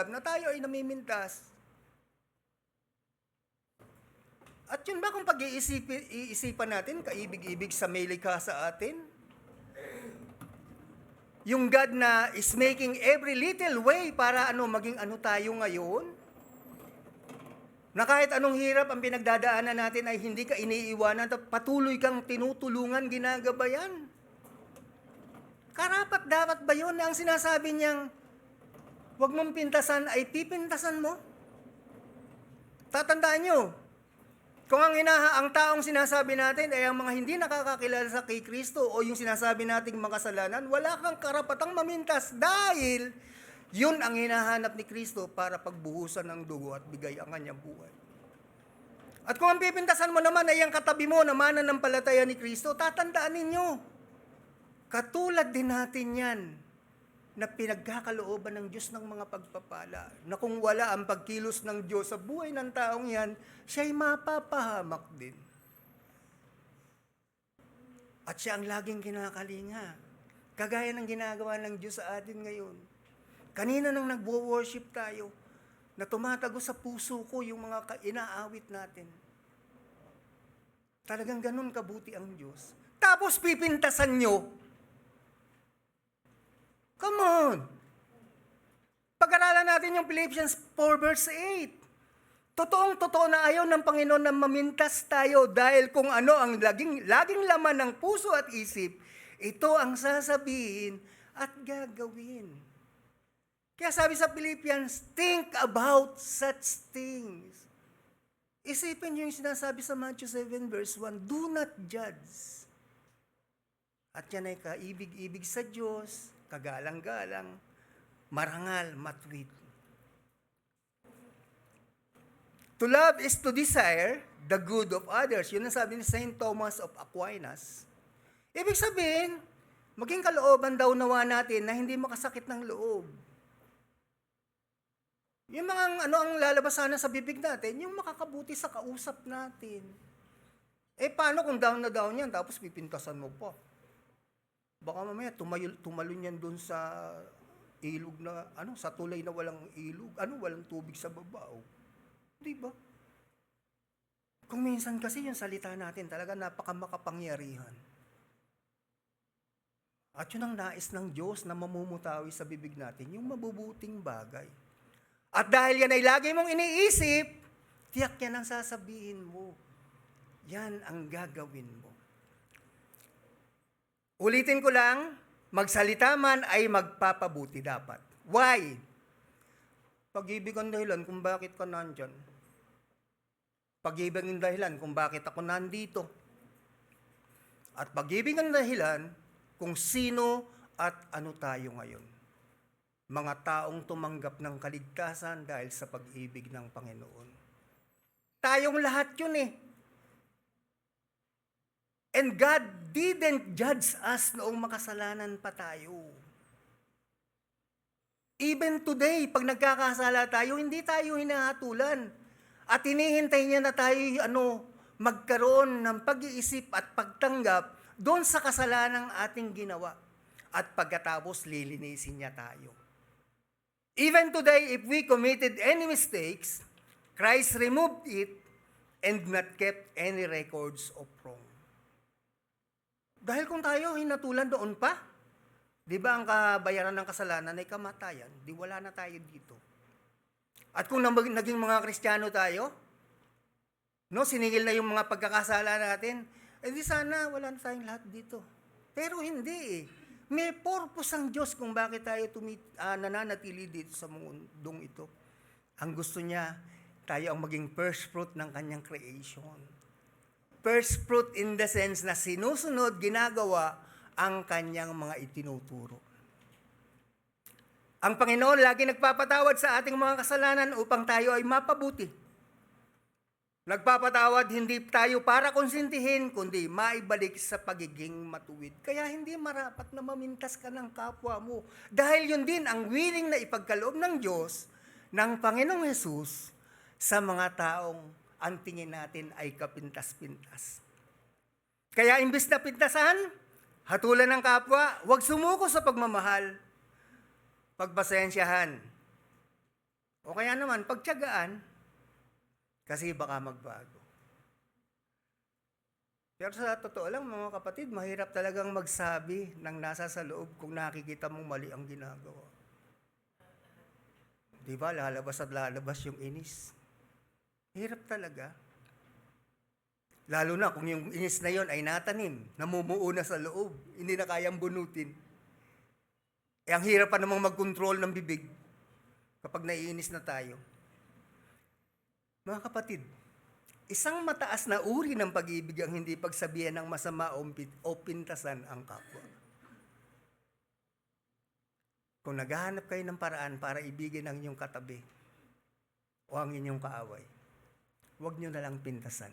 na tayo ay namimintas? At yun ba kung pag-iisipan natin, kaibig-ibig sa may likha sa atin? Yung God na is making every little way para maging tayo ngayon? Na kahit anong hirap ang pinagdadaanan natin ay hindi ka iniiwanan at patuloy kang tinutulungan, ginagabayan. Karapat dapat ba yun na ang sinasabi niyang huwag mong pintasan ay pipintasan mo? Tatandaan nyo, kung ang taong sinasabi natin ay ang mga hindi nakakakilala sa kay Kristo o yung sinasabi nating makasalanan, wala kang karapatang mamintas dahil yun ang hinahanap ni Kristo para pagbuhusan ng dugo at bigay ang kanyang buhay. At kung ang pipintasan mo naman ay ang katabi mo na mananampalataya ni Kristo, tatandaan ninyo, katulad din natin yan na pinagkakalooban ng Diyos ng mga pagpapala, na kung wala ang pagkilos ng Diyos sa buhay ng taong yan, siya'y mapapahamak din. At siya ang laging kinakalinga, kagaya ng ginagawa ng Diyos sa atin ngayon. Kanina nang nagwo-worship tayo, na tumatago sa puso ko yung mga inaawit natin. Talagang ganun kabuti ang Diyos. Tapos pipintasan nyo. Come on! Pag-aralan natin yung Philippians 4 verse 8. Totoong-totoo na ayaw ng Panginoon na mamintas tayo dahil kung ano ang laging laman ng puso at isip, ito ang sasabihin at gagawin. Kaya sabi sa Philippians, think about such things. Isipin niyo yung sinasabi sa Matthew 7 verse 1, do not judge. At yan ay kaibig-ibig sa Diyos, kagalang-galang, marangal, matuwid. To love is to desire the good of others. Yun ang sabi ni St. Thomas of Aquinas. Ibig sabihin, maging kalooban daw nawa natin na hindi makasakit ng loob. Yung mga ang lalabas sana sa bibig natin, yung makakabuti sa kausap natin. Paano kung down na down yan, tapos pipintasan mo pa? Baka mamaya tumalon yan doon sa ilog na, sa tulay na walang ilog, walang tubig sa baba. Di ba? Kung minsan kasi yung salita natin talaga napakamakapangyarihan. At yun ang nais ng Diyos na mamumutawi sa bibig natin, yung mabubuting bagay. At dahil yan ay lagi mong iniisip, tiyak yan ang sasabihin mo. Yan ang gagawin mo. Ulitin ko lang, magsalita man ay magpapabuti dapat. Why? Pag-ibig ang dahilan kung bakit ka nandyan. Pag-ibig ang dahilan kung bakit ako nandito. At pag-ibig ang dahilan kung sino at ano tayo ngayon. Mga taong tumanggap ng kaligtasan dahil sa pag-ibig ng Panginoon. Tayong lahat yun eh. And God didn't judge us noong makasalanan pa tayo. Even today, pag nagkakasala tayo, hindi tayo hinahatulan. At hinihintay niya na tayo magkaroon ng pag-iisip at pagtanggap doon sa kasalanang ating ginawa. At pagkatapos, lilinisin niya tayo. Even today, if we committed any mistakes, Christ removed it and not kept any records of wrong. Dahil kung tayo hinatulan doon pa, di ba ang kabayaran ng kasalanan ay kamatayan, di wala na tayo dito. At kung naging mga Kristiyano tayo, siningil na yung mga pagkakasala natin, di sana wala na tayong lahat dito. Pero hindi eh. May purpose ang Diyos kung bakit tayo nananatili dito sa mundong ito. Ang gusto niya, tayo ang maging first fruit ng kanyang creation. First fruit in the sense na sinusunod, ginagawa ang kanyang mga itinuturo. Ang Panginoon lagi nagpapatawad sa ating mga kasalanan upang tayo ay mapabuti. Nagpapatawad hindi tayo para konsintihin, kundi maibalik sa pagiging matuwid. Kaya hindi marapat na mamintas ka ng kapwa mo. Dahil yun din ang willing na ipagkaloob ng Diyos, ng Panginoong Hesus, sa mga taong ang tingin natin ay kapintas-pintas. Kaya imbis na pintasan, hatulan ng kapwa, huwag sumuko sa pagmamahal, pagpasensyahan. O kaya naman, pagtiyagaan, kasi baka magbago. Pero sa totoo lang, mga kapatid, mahirap talagang magsabi ng nasa sa loob kung nakikita mong mali ang ginagawa. Di ba, lalabas at lalabas yung inis. Hirap talaga. Lalo na kung yung inis na yon ay natanim, namumuo na sa loob, hindi na kayang bunutin. Ang hirap pa namang mag-control ng bibig kapag naiinis na tayo. Mga kapatid, isang mataas na uri ng pag-ibig ang hindi pagsabihan ng masama o pintasan ang kapwa. Kung naghahanap kayo ng paraan para ibigin ang inyong katabi o ang inyong kaaway, huwag nyo na lang pintasan.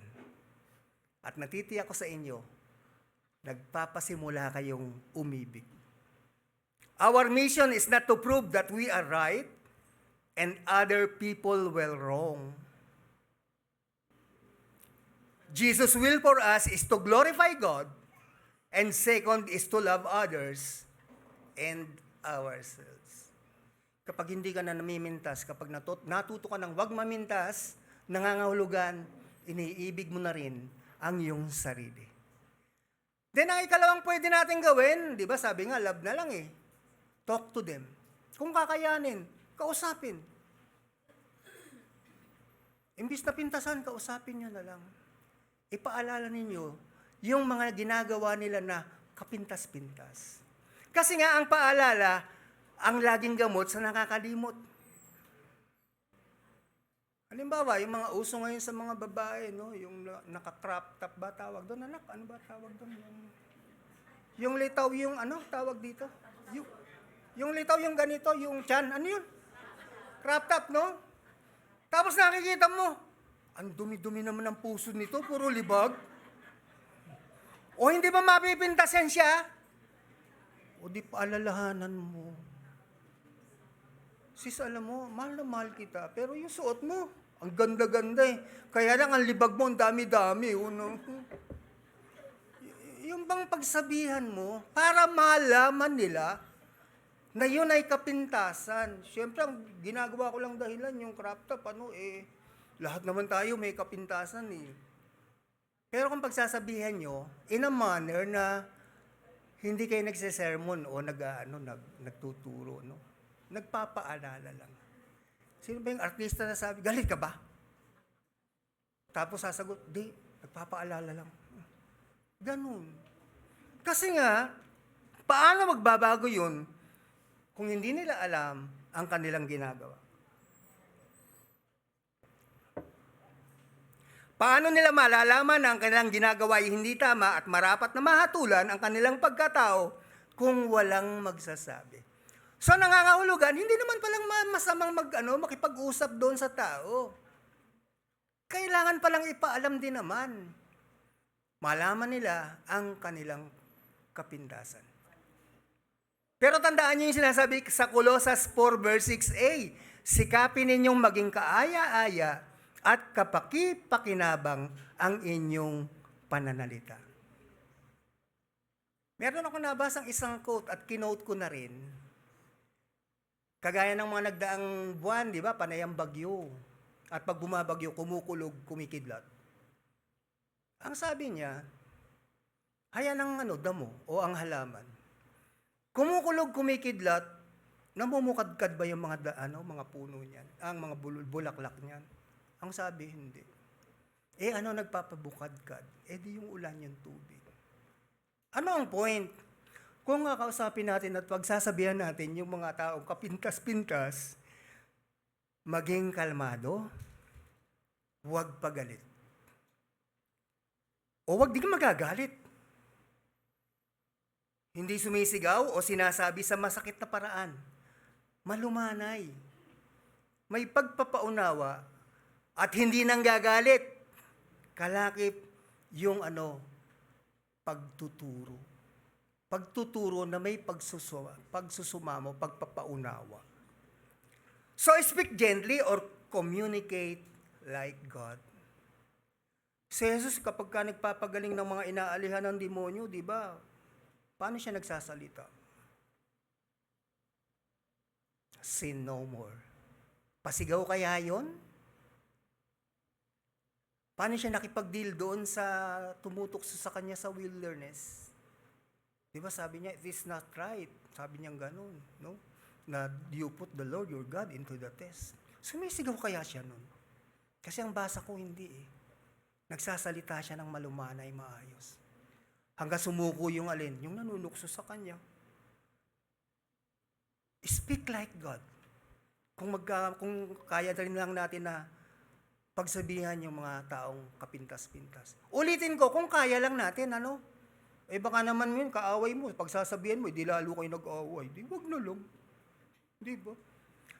At natitiyak ko sa inyo, nagpapasimula kayong umibig. Our mission is not to prove that we are right and other people were wrong. Jesus' will for us is to glorify God, and second is to love others and ourselves. Kapag hindi ka na namimintas, kapag natuto ka ng wag mamintas, nangangahulugan, iniibig mo na rin ang iyong sarili. Then ang ikalawang pwede natin gawin, di ba sabi nga, love na lang eh. Talk to them. Kung kakayanin, kausapin. Imbis na pintasan, kausapin nyo na lang. Ipaalala ninyo yung mga ginagawa nila na kapintas-pintas. Kasi nga ang paalala, ang laging gamot sa nakakalimot. Halimbawa, yung mga uso ngayon sa mga babae, yung naka-crop top ba tawag doon? Anak, ano ba tawag doon? Yung litaw, yung tawag dito? Yung litaw, yung ganito, yung tiyan, ano yun? Crop top, no? Tapos nakikita mo, ang dumi-dumi naman ng puso nito, puro libag. O hindi ba mapipintasan siya? O di paalalahanan mo. Sis, alam mo, mahal na mahal kita, pero yung suot mo, ang ganda-ganda eh. Kaya lang, ang libag mo, ang dami-dami. Yung bang pagsabihan mo, para malaman nila na yun ay kapintasan. Siyempre, ang ginagawa ko lang dahilan, yung crop top, lahat naman tayo may kapintasan eh. Pero kung pagsasabihan nyo, in a manner na hindi kayo nagsisermon o nagtuturo, nagpapaalala lang. Sino ba yung artista na sabi, galit ka ba? Tapos sasagot, di, nagpapaalala lang. Ganun. Kasi nga, paano magbabago yun kung hindi nila alam ang kanilang ginagawa? Paano nila malalaman na ang kanilang ginagawa ay hindi tama at marapat na mahatulan ang kanilang pagkatao kung walang magsasabi? So nangangahulugan, hindi naman palang masamang makipag-usap doon sa tao. Kailangan palang ipaalam din naman. Malaman nila ang kanilang kapintasan. Pero tandaan niyo yung sinasabi sa Colossus 4 verse 6a, sikapin ninyong maging kaaya-aya at kapaki-pakinabang ang inyong pananalita. Meron ako nabasang isang quote at kinote ko na rin. Kagaya ng mga nagdaang buwan, di ba, panay ang bagyo. At pag bumabagyo, kumukulog, kumikidlat. Ang sabi niya, hayan ang damo o ang halaman. Kumukulog, kumikidlat, namumukadkad ba yung mga puno niyan, ang mga bulaklak niyan? Ang sabi, hindi. Nagpapabukadkad? Di yung ulan yung tubig. Ano ang point? Kung kakausapin natin at pagsasabihan natin yung mga taong kapintas-pintas, maging kalmado, huwag pagalit. O huwag din magagalit. Hindi sumisigaw o sinasabi sa masakit na paraan. Malumanay. May pagpapaunawa at hindi nang gagalit. Kalakip yung pagtuturo. Pagtuturo na may pagsusumamo, pagpapaunawa. So speak gently or communicate like God. Si Jesus kapag ka nagpapagaling ng mga inaalihan ng demonyo, di ba? Paano siya nagsasalita? Sin no more. Pasigaw kaya yon? Paano siya nakipag-deal doon sa tumutok sa kanya sa wilderness? Di ba sabi niya, it is not right. Sabi niya ganun, no? Na you put the Lord your God into the test. Sumisigaw kaya siya nun? Kasi ang basa ko hindi eh. Nagsasalita siya ng malumanay, maayos. Hanggang sumuko yung alin, yung nanunukso sa kanya. Speak like God. Kung kaya rin lang natin na pagsabihan yung mga taong kapintas-pintas. Ulitin ko, kung kaya lang natin, baka naman yun, kaaway mo, pagsasabihan mo, di lalo kayo nag-aaway. Di, wag na lang. Di ba?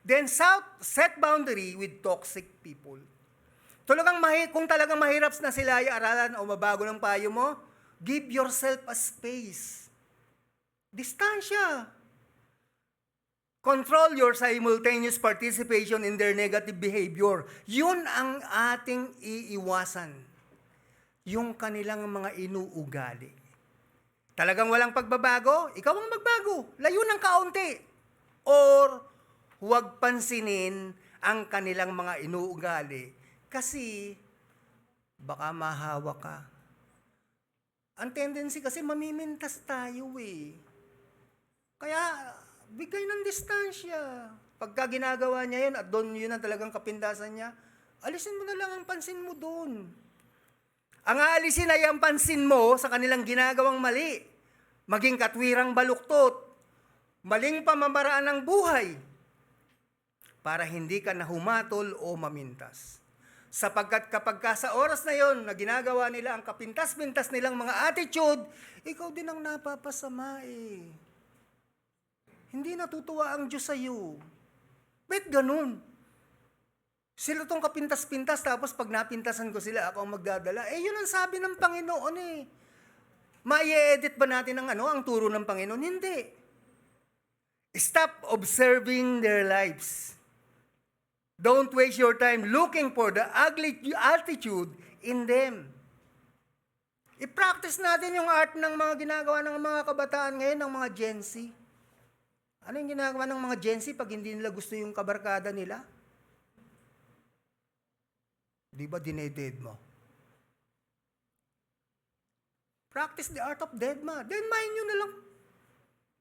Then set boundary with toxic people. Kung talagang mahirap na sila aralan o mabago ng payo mo, give yourself a space. Distansya. Control your simultaneous participation in their negative behavior. Yun ang ating iiwasan. Yung kanilang mga inuugali. Talagang walang pagbabago, ikaw ang magbago. Layo ng kaunti. Or huwag pansinin ang kanilang mga inuugali kasi baka mahawa ka. Ang tendency kasi mamimintas tayo eh. Kaya bigay ng distansya. Pagka ginagawa niya yun at doon yun ang talagang kapintasan niya, alisin mo na lang ang pansin mo doon. Ang aalisin ay ang pansin mo sa kanilang ginagawang mali. Maging katwirang baluktot, maling pamamaraan ng buhay, para hindi ka nahumatol o mamintas. Sapagkat kapag sa oras na yon na ginagawa nila ang kapintas-pintas nilang mga attitude, ikaw din ang napapasama eh. Hindi natutuwa ang Diyos sa iyo. Ba't ganun? Sila tong kapintas-pintas, tapos pag napintasan ko sila, ako ang magdadala. Yun ang sabi ng Panginoon eh. Ma-edit ba natin ang turo ng Panginoon? Hindi. Stop observing their lives. Don't waste your time looking for the ugly attitude in them. I-practice natin yung art ng mga ginagawa ng mga kabataan ngayon, ng mga Gen Z. Ano yung ginagawa ng mga Gen Z pag hindi nila gusto yung kabarkada nila? Di ba dineded mo? Practice the art of deadma. Deadmahin nyo na lang.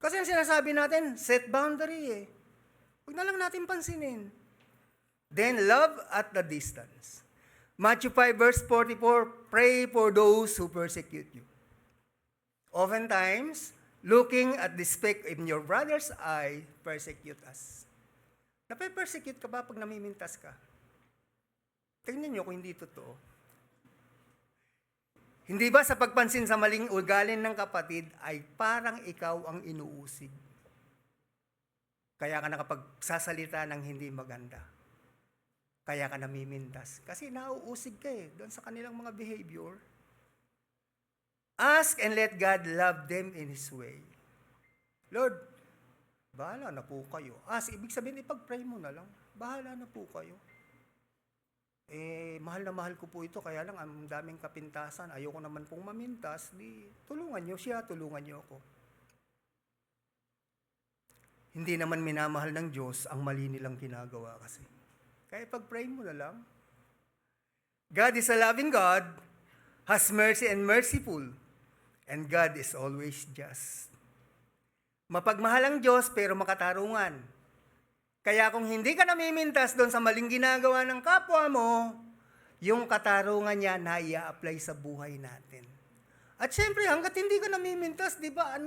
Kasi ang sinasabi natin, set boundary eh. Huwag na lang natin pansinin. Then love at the distance. Matthew 5 verse 44, pray for those who persecute you. Oftentimes, looking at the speck in your brother's eye, persecute us. Nape-persecute ka ba pag namimintas ka? Tingnan nyo kung hindi totoo. Hindi ba sa pagpansin sa maling ugali ng kapatid ay parang ikaw ang inuusig? Kaya ka nakapagsasalita ng hindi maganda. Kaya ka namimintas. Kasi nauusig ka doon sa kanilang mga behavior. Ask and let God love them in His way. Lord, bahala na po kayo. Ask, ibig sabihin, ipag-pray mo na lang. Bahala na po kayo. Mahal na mahal ko po ito, kaya lang ang daming kapintasan. Ayoko naman pong mamintas. Di, tulungan niyo siya, tulungan niyo ako. Hindi naman minamahal ng Diyos ang mali nilang ginagawa kasi. Kaya pag-pray mo na lang. God is a loving God, has mercy and merciful, and God is always just. Mapagmahal ang Diyos pero makatarungan. Kaya kung hindi ka namimintas doon sa maling ginagawa ng kapwa mo, yung katarungan niya na i-apply sa buhay natin. At syempre, hanggat hindi ka namimintas, di ba,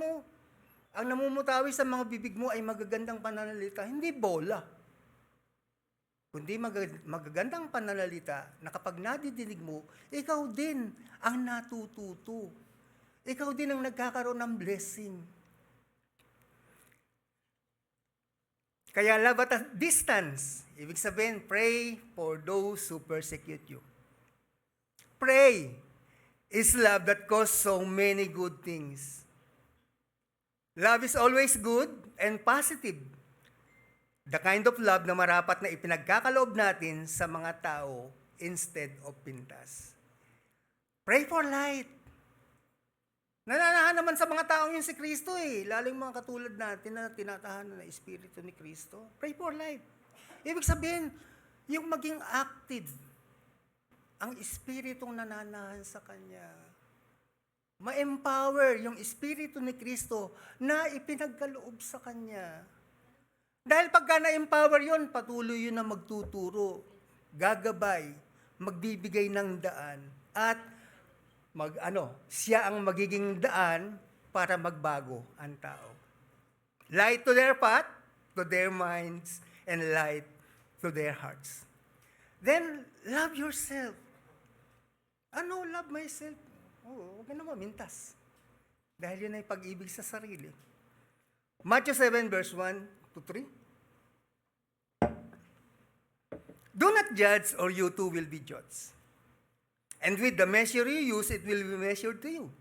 ang namumutawi sa mga bibig mo ay magagandang pananalita, hindi bola. Kundi magagandang pananalita na kapag nadidinig mo, ikaw din ang natututo. Ikaw din ang nagkakaroon ng blessing. Kaya love at a distance. Ibig sabihin, pray for those who persecute you. Pray is love that causes so many good things. Love is always good and positive. The kind of love na marapat na ipinagkakaloob natin sa mga tao instead of pintas. Pray for light. Nananahan naman sa mga taong yun si Kristo lalo yung mga katulad natin na tinatahanan ng Espiritu ni Kristo. Pray for life. Ibig sabihin, yung maging active, ang Espiritong nananahan sa Kanya. Ma-empower yung Espiritu ni Kristo na ipinagkaloob sa Kanya. Dahil pagka na-empower yun, patuloy yun na magtuturo, gagabay, magbibigay ng daan, at siya ang magiging daan para magbago ang tao. Light to their path, to their minds, and light to their hearts. Then, love yourself. Love myself? Huwag ka na mamintas. Dahil yun ay pag-ibig sa sarili. Matthew 7 verse 1 to 3. Do not judge or you too will be judged. And with the measure you use, it will be measured to you.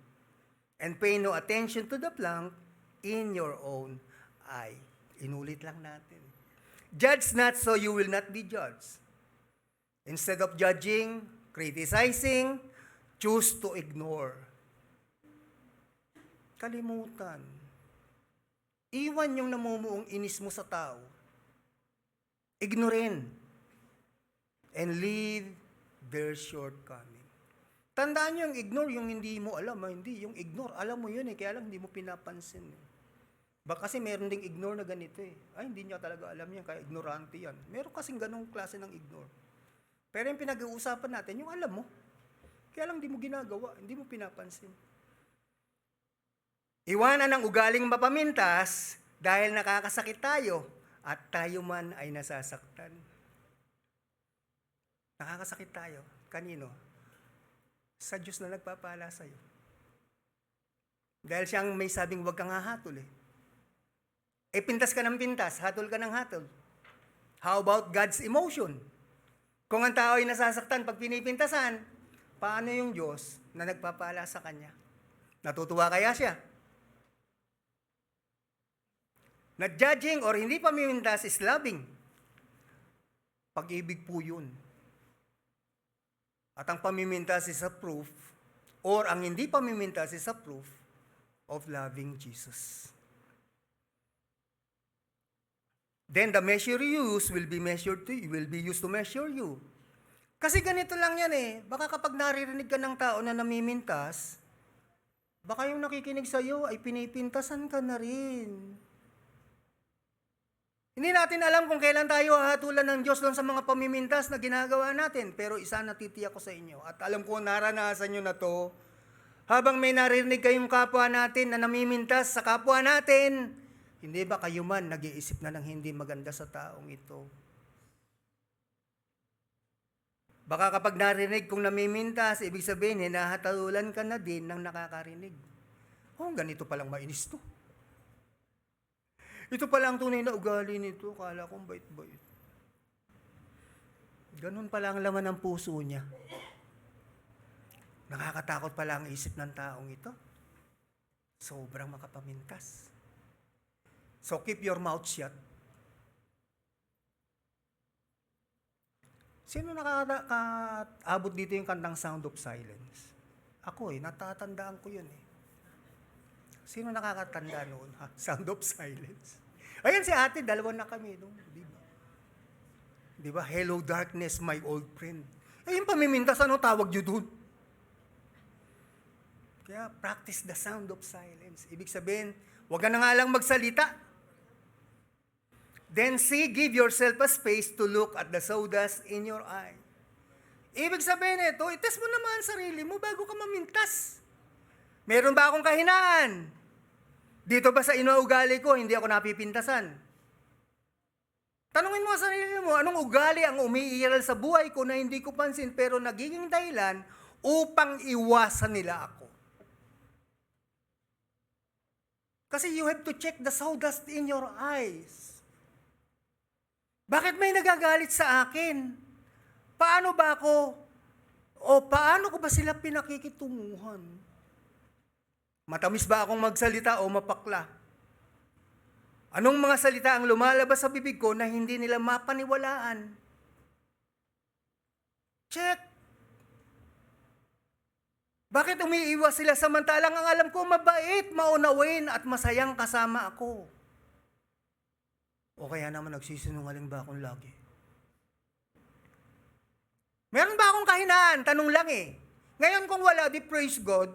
And pay no attention to the plank in your own eye. Inulit lang natin. Judge not so you will not be judged. Instead of judging, criticizing, choose to ignore. Kalimutan. Iwan yung namumuong inis mo sa tao. Ignorin. And leave their shortcoming. Tandaan nyo yung ignore, yung hindi mo alam. Hindi, yung ignore, alam mo yun kaya lang hindi mo pinapansin. Baka kasi meron ding ignore na ganito Ay, hindi niya talaga alam yan, kaya ignorante yan. Meron kasing ganong klase ng ignore. Pero yung pinag-uusapan natin, yung alam mo. Kaya lang hindi mo ginagawa, hindi mo pinapansin. Iwanan ang ugaling mapamintas dahil nakakasakit tayo at tayo man ay nasasaktan. Nakakasakit tayo. Kanino? Sa Diyos na nagpapala sa'yo. Dahil siyang may sabing huwag kang hahatol pintas ka ng pintas, hatol ka ng hatol. How about God's emotion? Kung ang tao ay nasasaktan pag pinipintasan, paano yung Diyos na nagpapala sa kanya? Natutuwa kaya siya? Not judging or hindi pamimintas is loving. Pag-ibig po yun. At ang pamimintas is a proof, or ang hindi pamimintas is a proof of loving Jesus. Then the measure you use will be measured to you, will be used to measure you. Kasi ganito lang yan Baka kapag naririnig ka ng tao na namimintas, baka yung nakikinig sa'yo ay pinipintasan ka na rin. Hindi natin alam kung kailan tayo hahatulan ng Diyos doon sa mga pamimintas na ginagawa natin. Pero isa natitiyak ko sa inyo, at alam ko naranasan nyo na to, habang may naririnig kayong kapwa natin na namimintas sa kapwa natin, hindi ba kayo man nag-iisip na ng hindi maganda sa taong ito? Baka kapag narinig kong namimintas, ibig sabihin, hinahatalulan ka na din ng nakakarinig. Oh, ganito palang mainis to. Ito pala ang tunay na ugali nito. Kala kong bait-bait. Ganun pala ang laman ng puso niya. Nakakatakot pala ang isip ng taong ito. Sobrang makapamintas. So keep your mouth shut. Sino nakakaabot dito yung kantang Sound of Silence? Ako natatandaan ko yun eh. Sino nakakatanda noon? Ha? Sound of Silence. Ayan si ate, dalawa na kami. No? Di ba? Hello darkness, my old friend. Eh yung pamimintas, ano tawag nyo dun? Kaya practice the sound of silence. Ibig sabihin, huwag ka na nga lang magsalita. Then see, give yourself a space to look at the sawdust in your eye. Ibig sabihin ito, itest mo naman ang sarili mo bago ka mamintas. Meron ba akong kahinaan? Dito ba sa inuugali ko, hindi ako napipintasan? Tanungin mo sa sarili mo, anong ugali ang umiiral sa buhay ko na hindi ko pansin pero nagiging dahilan upang iwasan nila ako? Kasi you have to check the sawdust in your eyes. Bakit may nagagalit sa akin? Paano ba ako? O paano ko ba sila pinakikitunguhan? Matamis ba akong magsalita o mapakla? Anong mga salita ang lumalabas sa bibig ko na hindi nila mapaniwalaan? Check. Bakit umiiwas sila samantalang ang alam ko mabait, maunawain at masayang kasama ako? O kaya naman nagsisinungaling ba akong lagi? Meron ba akong kahinaan? Tanong lang eh. Ngayon kung wala, di praise God.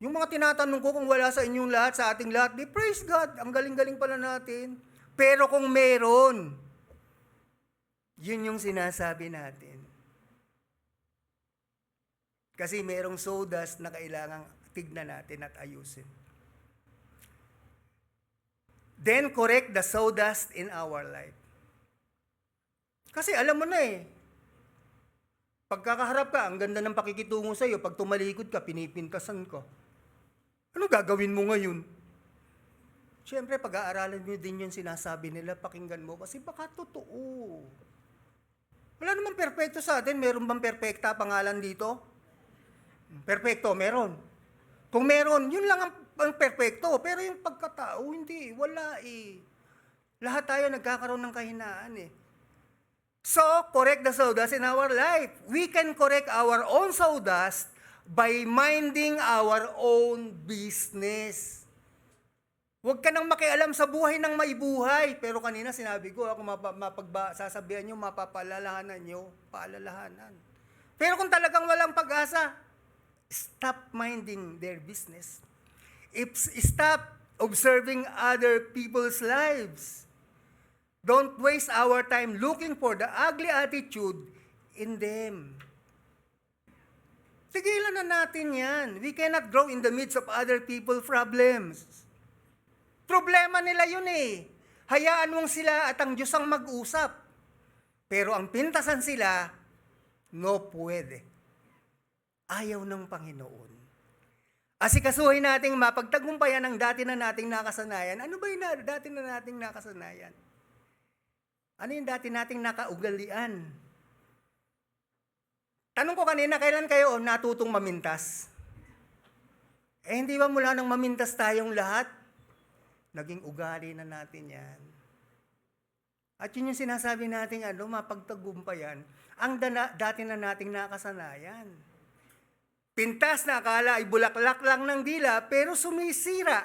Yung mga tinatanong ko kung wala sa inyong lahat, sa ating lahat, di praise God. Ang galing-galing pala natin. Pero kung meron, yun yung sinasabi natin. Kasi merong sawdust na kailangang tignan natin at ayusin. Then correct the sawdust in our life. Kasi alam mo na eh, pagkakaharap ka, ang ganda ng pakikitungo sa iyo, pag tumalikod ka, pinipintasan ka. Ano gagawin mo ngayon? Siyempre, pag-aaralan mo din yung sinasabi nila, pakinggan mo, kasi baka totoo. Wala namang perpekto sa atin. Meron bang perpekta pangalan dito? Perpekto, meron. Kung meron, yun lang ang perpekto. Pero yung pagkatao, hindi. Wala eh. Lahat tayo nagkakaroon ng kahinaan eh. So, correct the sawdust in our life. We can correct our own sawdust by minding our own business. Huwag ka nang makialam sa buhay ng may buhay. Pero kanina sinabi ko, kung sasabihan nyo, mapapalalahanan nyo, paalalahanan. Pero kung talagang walang pag-asa, stop minding their business. Stop observing other people's lives. Don't waste our time looking for the ugly attitude in them. Tigilan na natin yan. We cannot grow in the midst of other people's problems. Problema nila yun eh. Hayaan mong sila at ang Diyos ang mag-usap. Pero ang pintasan sila, no pwede. Ayaw ng Panginoon. Asikasuhin nating mapagtagumpayan ang dati na nating nakasanayan. Ano ba yung dati na nating nakasanayan? Ano yung dati nating nakaugalian? Tanong ko kanina, kailan kayo natutong mamintas? Eh hindi ba mula nang mamintas tayong lahat? Naging ugali na natin yan. At yun yung sinasabi nating mapagtagumpayan ang dati na nating nakasanayan. Pintas na akala ay bulaklak lang ng dila, pero sumisira.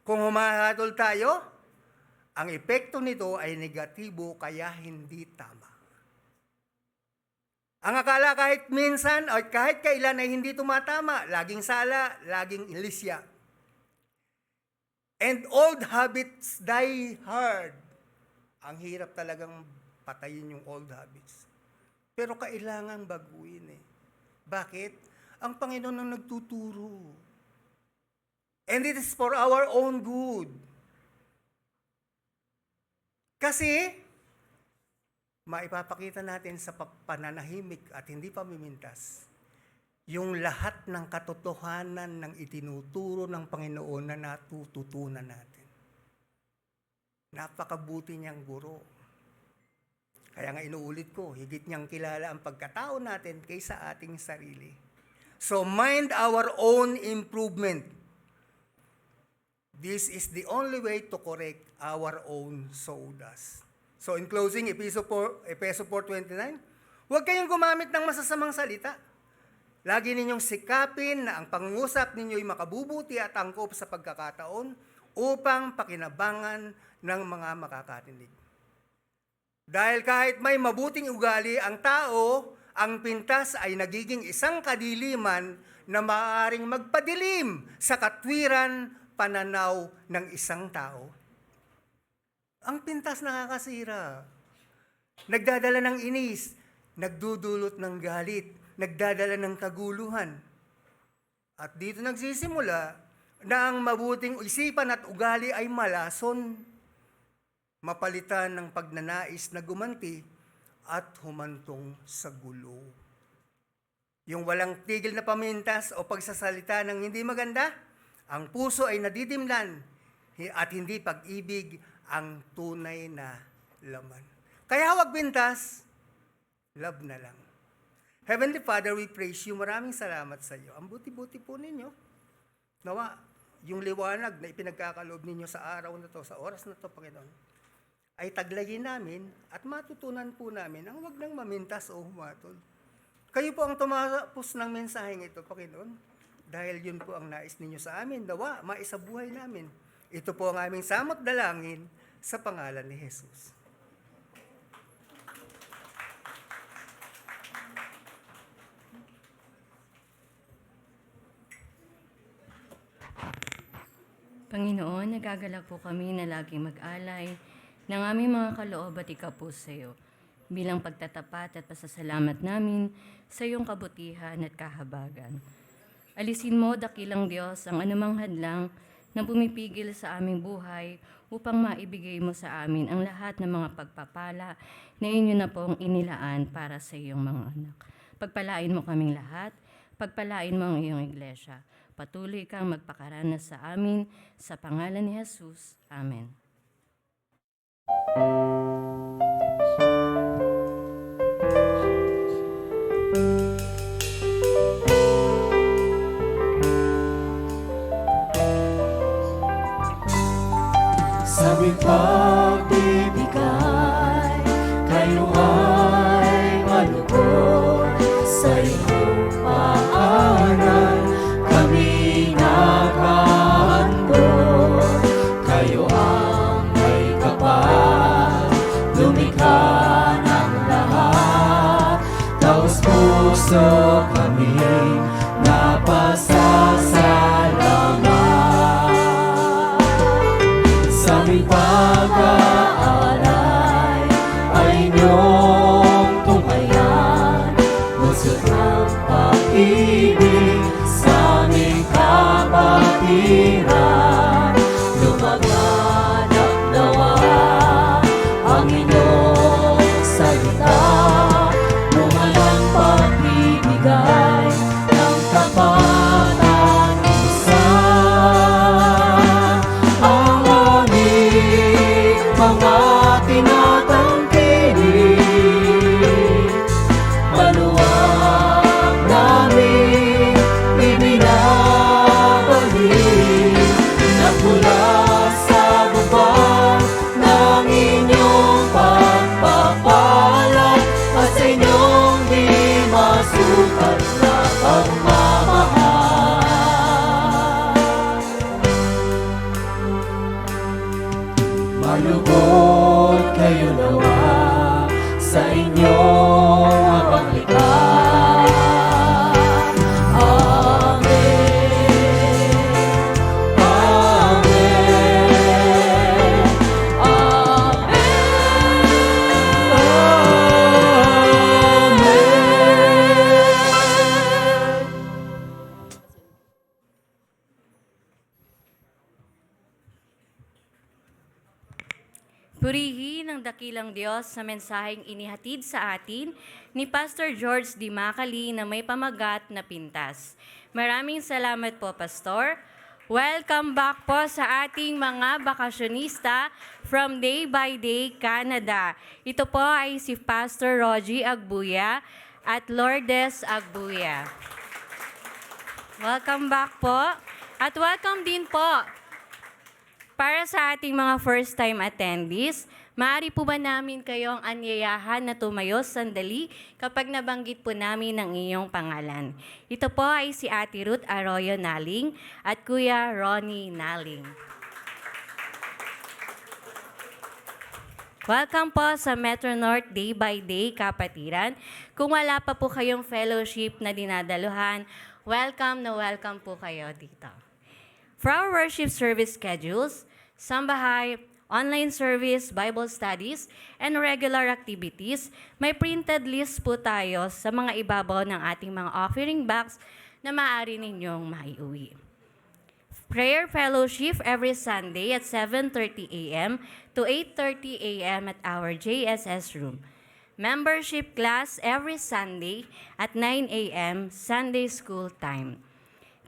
Kung humahatol tayo, ang epekto nito ay negatibo, kaya hindi tama. Ang akala kahit minsan, o kahit kailan ay hindi tumatama, laging sala, laging ilisya. And old habits die hard. Ang hirap talagang patayin yung old habits. Pero kailangan baguhin eh. Bakit? Ang Panginoon ang nagtuturo. And it is for our own good. Kasi, maipapakita natin sa pananahimik at hindi pamimintas yung lahat ng katotohanan ng itinuturo ng Panginoon na natututunan natin. Napakabuti niyang guro. Kaya nga inuulit ko, higit niyang kilala ang pagkatao natin kaysa ating sarili. So mind our own improvement. This is the only way to correct our own sawdust. So in closing, Efeso 4:29, huwag kayong gumamit ng masasamang salita. Lagi ninyong sikapin na ang pangungusap ninyo'y makabubuti at angkop sa pagkakataon upang pakinabangan ng mga makakarinig. Dahil kahit may mabuting ugali ang tao, ang pintas ay nagiging isang kadiliman na maaaring magpadilim sa katwiran pananaw ng isang tao. Ang pintas nakakasira. Nagdadala ng inis, nagdudulot ng galit, nagdadala ng kaguluhan. At dito nagsisimula na ang mabuting isipan at ugali ay malason, mapalitan ng pagnanais na gumanti at humantong sa gulo. Yung walang tigil na pamintas o pagsasalita ng hindi maganda, ang puso ay nadidimlan at hindi pag-ibig ang tunay na laman. Kaya huwag pintas, love na lang. Heavenly Father, we praise you. Maraming salamat sa iyo. Ang buti-buti po ninyo. Nawa, yung liwanag na ipinagkakaloob ninyo sa araw na to, sa oras na to, Panginoon, ay taglayin namin at matutunan po namin ang huwag nang mamintas o humatol. Kayo po ang tumapos ng mensaheng ito, Panginoon, dahil yun po ang nais ninyo sa amin. Nawa, maisabuhay namin. Ito po ang aming samot dalangin sa pangalan ni Jesus. Panginoon, nagagalak po kami na laging mag-alay ng aming mga kaloob at ikapo sa iyo bilang pagtatapat at pasasalamat namin sa iyong kabutihan at kahabagan. Alisin mo, dakilang Diyos, ang anumang hadlang na pumipigil sa aming buhay upang maibigay mo sa amin ang lahat ng mga pagpapala na inyo na pong inilaan para sa iyong mga anak. Pagpalain mo kaming lahat, pagpalain mo ang iyong iglesia. Patuloy kang magpakaranas sa amin, sa pangalan ni Jesus. Amen. Sa aming pagbibigay, kayo ay malugod sa iyong paanan. Kami naghahandog, kayo ang may kapal, lumikha ng lahat. Taos puso kami napasasalamat. Sa aming pag-aalay ay inyong tunghayan, pusot ng pag-ibig sa aming kapatiran. Lumaganap nawa ang inyong salita, mumalang pagbibigay ng tapat at isa. Ang aming mga tinatangkilik, maluwag namin ibinabalik. Nagmula sa baba ng inyong pagpapala at sa inyong di masukat na pagmamahal. Malugod kayo nawa sa inyong habang likha. Amen. Amen. Amen. Purihin ang dakilang Diyos sa mensaheng inihatid sa atin ni Pastor George D. Macali na may pamagat na pintas. Maraming salamat po, Pastor. Welcome back po sa ating mga bakasyonista from Day by Day, Canada. Ito po ay si Pastor Rogie Agbuya at Lourdes Agbuya. Welcome back po. At welcome din po para sa ating mga first-time attendees. Maaari po ba namin kayong anyayahan na tumayo sandali kapag nabanggit po namin ang iyong pangalan? Ito po ay si Ate Ruth Arroyo Naling at Kuya Ronnie Naling. Welcome po sa Metro North Day by Day, Kapatiran. Kung wala pa po kayong fellowship na dinadaluhan, welcome na welcome po kayo dito. For our worship service schedules, sambahay, online service, Bible studies, and regular activities, may printed list po tayo sa mga ibabaw ng ating mga offering box na maaari ninyong maiuwi. Prayer fellowship every Sunday at 7:30 a.m. to 8:30 a.m. at our JSS room. Membership class every Sunday at 9 a.m. Sunday school time.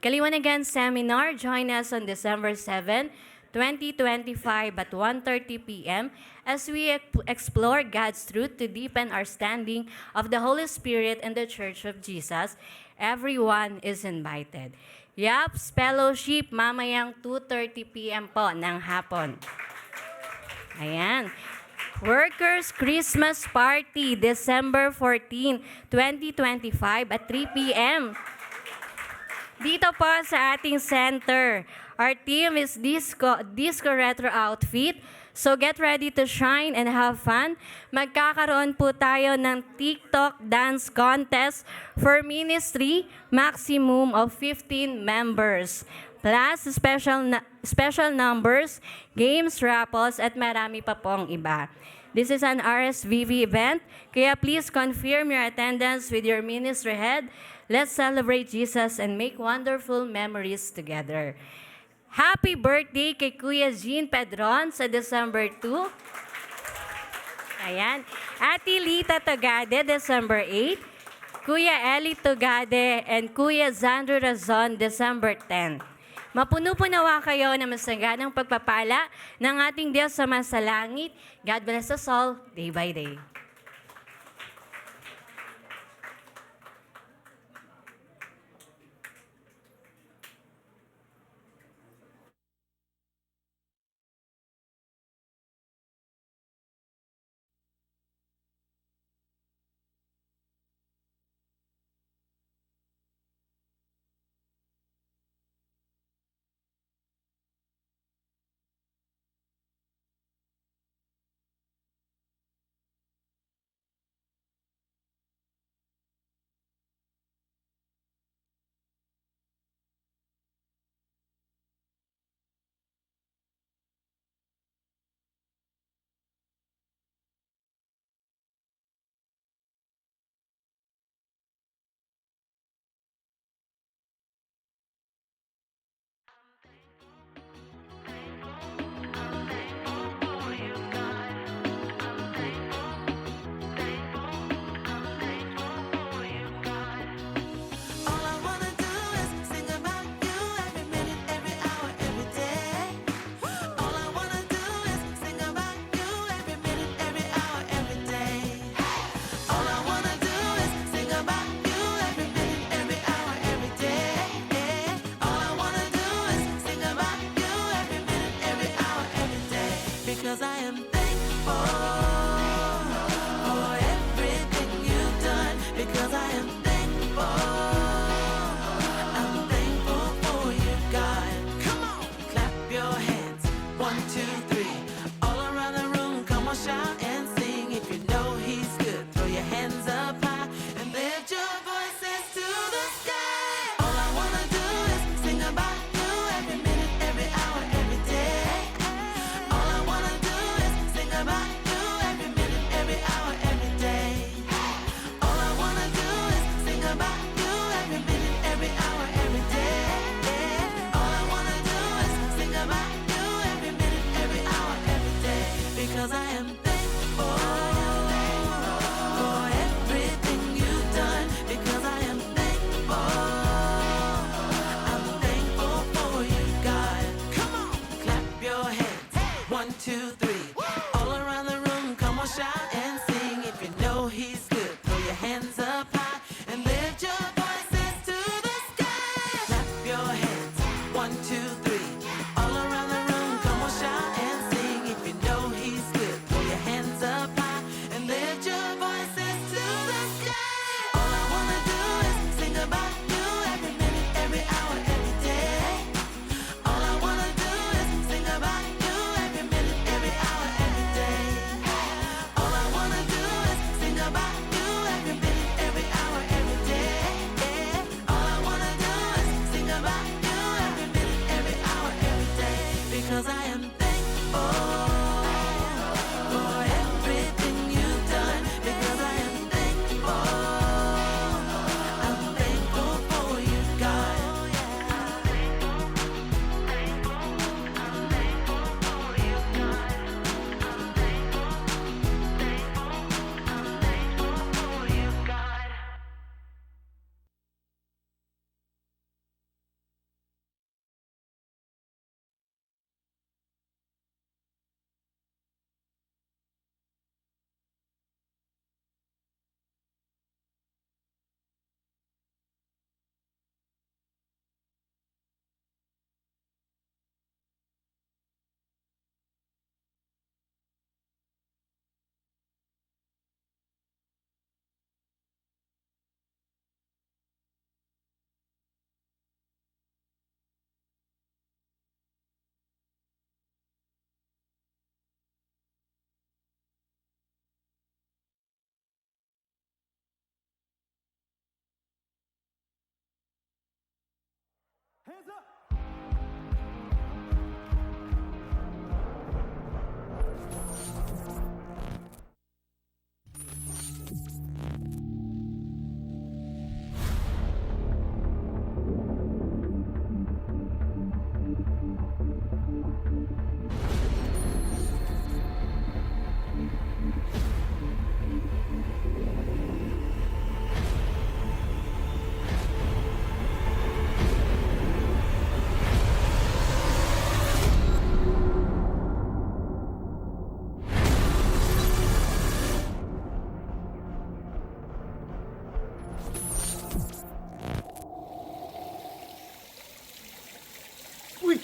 Kaliwanagan Seminar, join us on December 7, 2025 at 1:30 p.m. as we explore God's truth to deepen our standing of the Holy Spirit in the Church of Jesus. Everyone is invited. Yaps Fellowship, mamayang 2:30 p.m. po ng hapon. Ayan. Workers Christmas Party, December 14, 2025 at 3 p.m. Dito po sa ating center. Our team is Disco Retro Outfit. So get ready to shine and have fun. Magkakaroon po tayo ng TikTok dance contest for ministry, maximum of 15 members. Plus special numbers, games, raffles, at marami pa pong iba. This is an RSVP event, kaya please confirm your attendance with your ministry head. Let's celebrate Jesus and make wonderful memories together. Happy birthday kay Kuya Jean Pedron sa December 2. Ayan. Ate Lita Togade, December 8. Kuya Eli Togade and Kuya Zandro Razon, December 10. Mapuno po nawa kayo na masaganang pagpapala ng ating Diyos sa masalangit. God bless us all, day by day. Uy!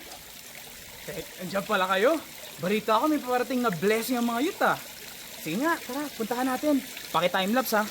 Andiyan pala kayo. Balita ako may parating na blessing ang mga youth ah. Sige nga, tara, puntahan natin. Paki-timelapse ha.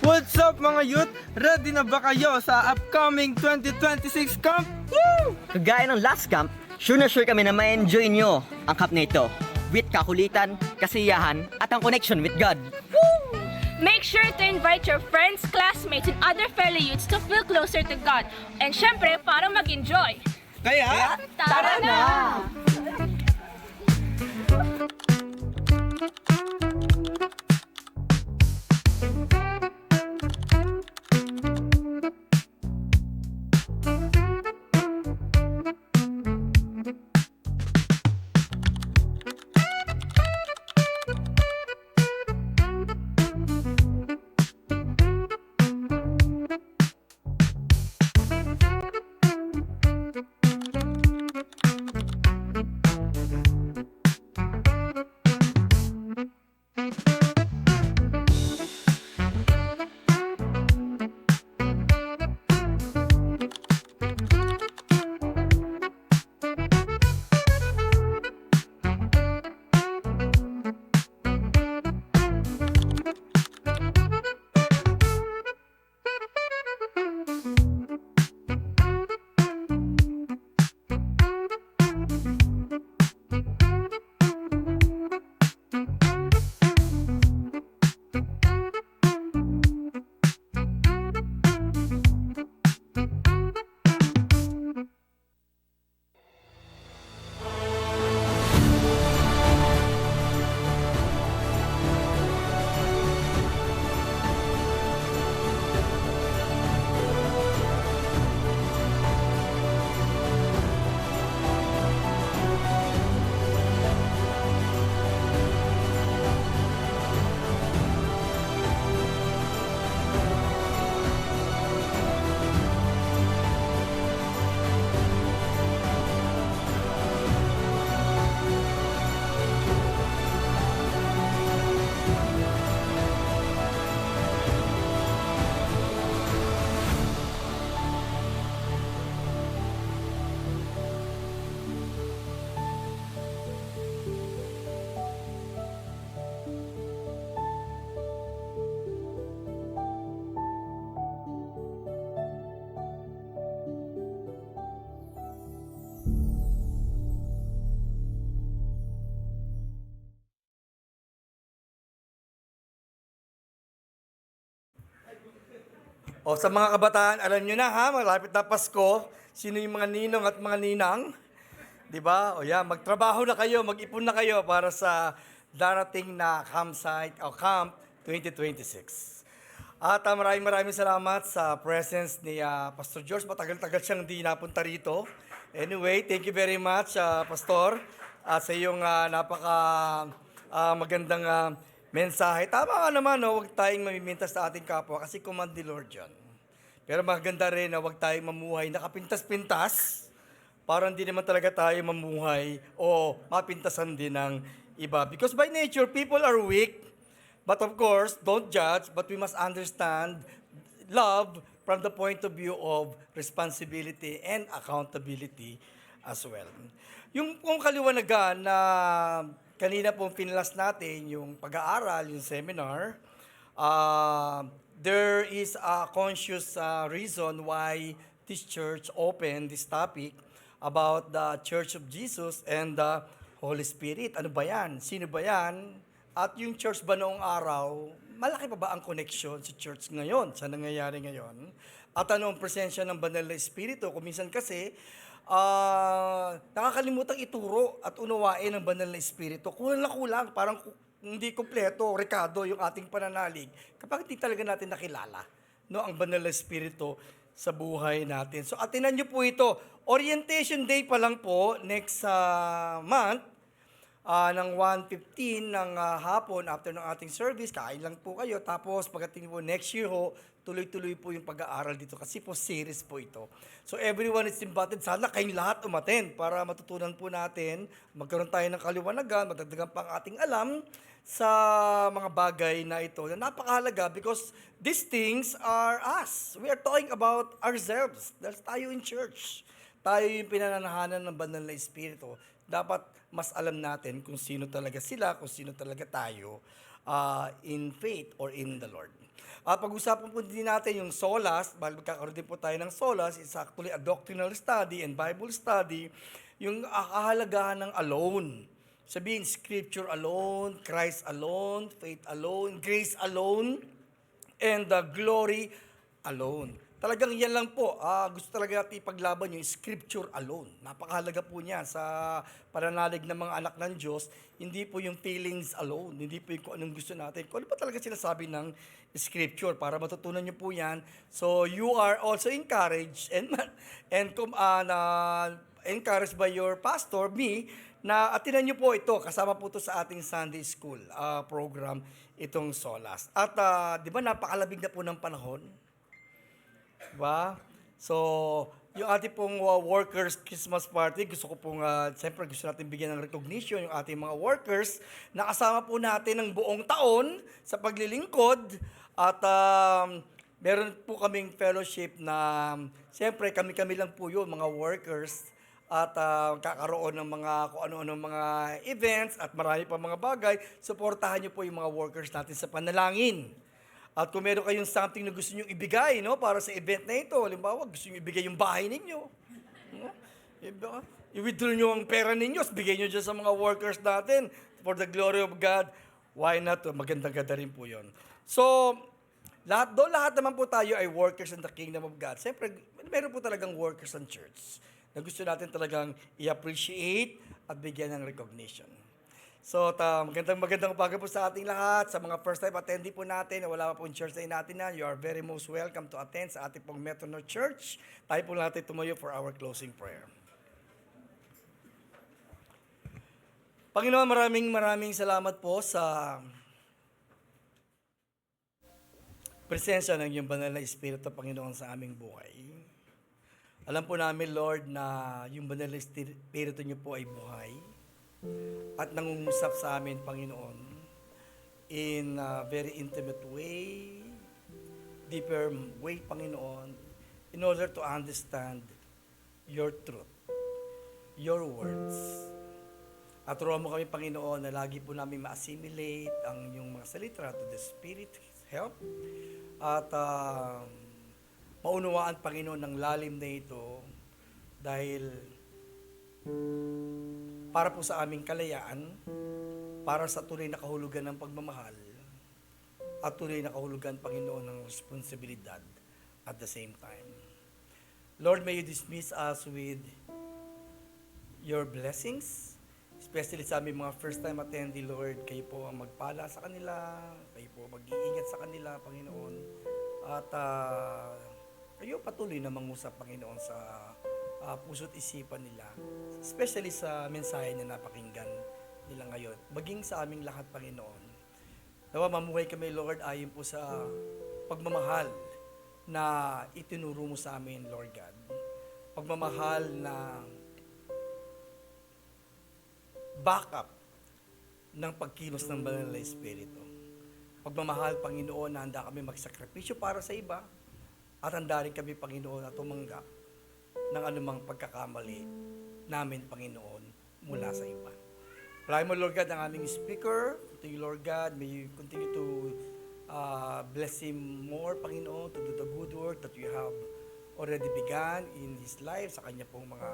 What's up mga youth? Ready na ba kayo sa upcoming 2026 camp? Woo! Kagaya ng last camp, sure na sure kami na ma-enjoy nyo ang camp na ito with kakulitan, kasiyahan, at ang connection with God. Make sure to invite your friends, classmates, and other fellow youths to feel closer to God. And syempre, para mag-enjoy. Kaya, Tara na! O sa mga kabataan, alam nyo na ha, malapit na Pasko. Sino yung mga ninong at mga ninang? 'Di ba? O yan, magtrabaho na kayo, mag-ipon na kayo para sa darating na campsite o Camp 2026. At maraming salamat sa presence ni Pastor George. Matagal-tagal siyang di napunta rito. Anyway, thank you very much, Pastor, sa iyong napaka magandang mensahe. Tama nga naman, no? Huwag tayong mamimintas sa ating kapwa kasi command ni Lord yun. Pero maganda rin na huwag tayong mamuhay nakapintas-pintas para hindi naman talaga tayo mamuhay o mapintasan din ng iba. Because by nature, people are weak. But of course, don't judge, but we must understand love from the point of view of responsibility and accountability as well. Yung kung kaliwanagan na kanina pong pinlas natin, yung pag-aaral, yung seminar, there is a conscious reason why this church opened this topic about the Church of Jesus and the Holy Spirit. Ano ba yan? Sino ba yan? At yung church ba noong araw, malaki pa ba ang connection sa church ngayon, sa nangyayari ngayon? At ano ang presensya ng Banal na Espiritu? Kung minsan kasi, nakakalimutang ituro at unawain ng Banal na Espiritu. Kulang, parang hindi kompleto, Ricardo, yung ating pananalig, kapag hindi talaga natin nakilala, no, ang Banal na Espiritu sa buhay natin. So, atinan nyo po ito. Orientation Day pa lang po, next month, ng 1:15 ng hapon after ng ating service, kain lang po kayo. Tapos pagdating po next year ho, tuloy-tuloy po yung pag-aaral dito kasi po series po ito. So everyone is invited. Sana kayong lahat umattend para matutunan po natin, magkaroon tayo ng kaliwanagan, magdagdagan pa ang ating alam sa mga bagay na ito na napakahalaga because these things are us. We are talking about ourselves. Dahil tayo in church. Tayo yung pinananahanan ng Banal na Espiritu. Dapat mas alam natin kung sino talaga sila, kung sino talaga tayo in faith or in the Lord. Pag-usapan po din natin yung solas, dahil magkakaroon din po tayo ng solas, it's actually a doctrinal study and Bible study, yung kahalagahan ng alone. Sabihin, Scripture alone, Christ alone, faith alone, grace alone, and the glory alone. Talagang yan lang po. Gusto talaga natin ipaglaban yung Scripture alone. Napakahalaga po niya sa pananalig ng mga anak ng Diyos. Hindi po yung feelings alone. Hindi po yung kung anong gusto natin. Kung ano pa talaga sinasabi ng Scripture para matutunan niyo po yan. So you are also encouraged and encouraged by your pastor, me, na atinan niyo po ito. Kasama po ito sa ating Sunday School program, itong Solas. At di ba napakalabig na po ng panahon? Diba? So, yung ating pong workers Christmas party, gusto ko pong, siyempre gusto natin bigyan ng recognition yung ating mga workers na kasama po natin ng buong taon sa paglilingkod at meron po kaming fellowship na siyempre kami-kami lang po yun, mga workers at kakaroon ng mga kung ano-ano mga events at marami pa mga bagay. Suportahan niyo po yung mga workers natin sa panalangin. At kung meron kayong something na gusto nyo ibigay, no, para sa event na ito, halimbawa, gusto nyo ibigay yung bahay ninyo. No? I-withdraw nyo ang pera ninyo, bigay nyo dyan sa mga workers natin for the glory of God. Why not? Magandang-ganda rin po yun. So, lahat naman po tayo ay workers in the kingdom of God. Siyempre, meron po talagang workers in church na gusto natin talagang i-appreciate at bigyan ng recognition. So, magandang umaga po sa ating lahat. Sa mga first time attendee po natin, wala pa po yung church day natin na, you are very most welcome to attend sa ating pong Metro North Church. Tayo po natin tumayo for our closing prayer. Panginoon, maraming salamat po sa presensya ng iyong banal na Espiritu, Panginoon, sa aming buhay. Alam po namin, Lord, na yung banal na Espiritu niyo po ay buhay at nangungusap sa amin, Panginoon, in a very intimate way, deeper way, Panginoon, in order to understand your truth, your words. At turuan mo kami, Panginoon, na lagi po namin ma-assimilate ang inyong mga salita to the Spirit help. At maunawaan, Panginoon, ng lalim na ito dahil para po sa aming kalayaan, para sa tunay na kahulugan ng pagmamahal, at tunay na kahulugan, Panginoon, ng responsibilidad at the same time. Lord, may you dismiss us with your blessings, especially sa aming mga first-time attendee, Lord. Kayo po ang magpala sa kanila, kayo po mag-iingat sa kanila, Panginoon, at kayo patuloy na mangusap, Panginoon, sa puso't isipan nila, especially sa mensahe na napakinggan nila ngayon. Maging sa aming lahat, Panginoon. Nawa mamuhay kami, Lord, ayon po sa pagmamahal na itinuro mo sa amin, Lord God. Pagmamahal na backup ng pagkilos ng Banal na Espiritu. Pagmamahal, Panginoon, na handa kami magsakripisyo para sa iba at handa rin kami, Panginoon, na tumanggap ng anumang pagkakamali namin, Panginoon, mula sa iba. Palayan mo, Lord God, ang aming speaker. Continue, Lord God, may you continue to Bless him more, Panginoon, to do the good work that you have already begun in his life, sa kanya pong mga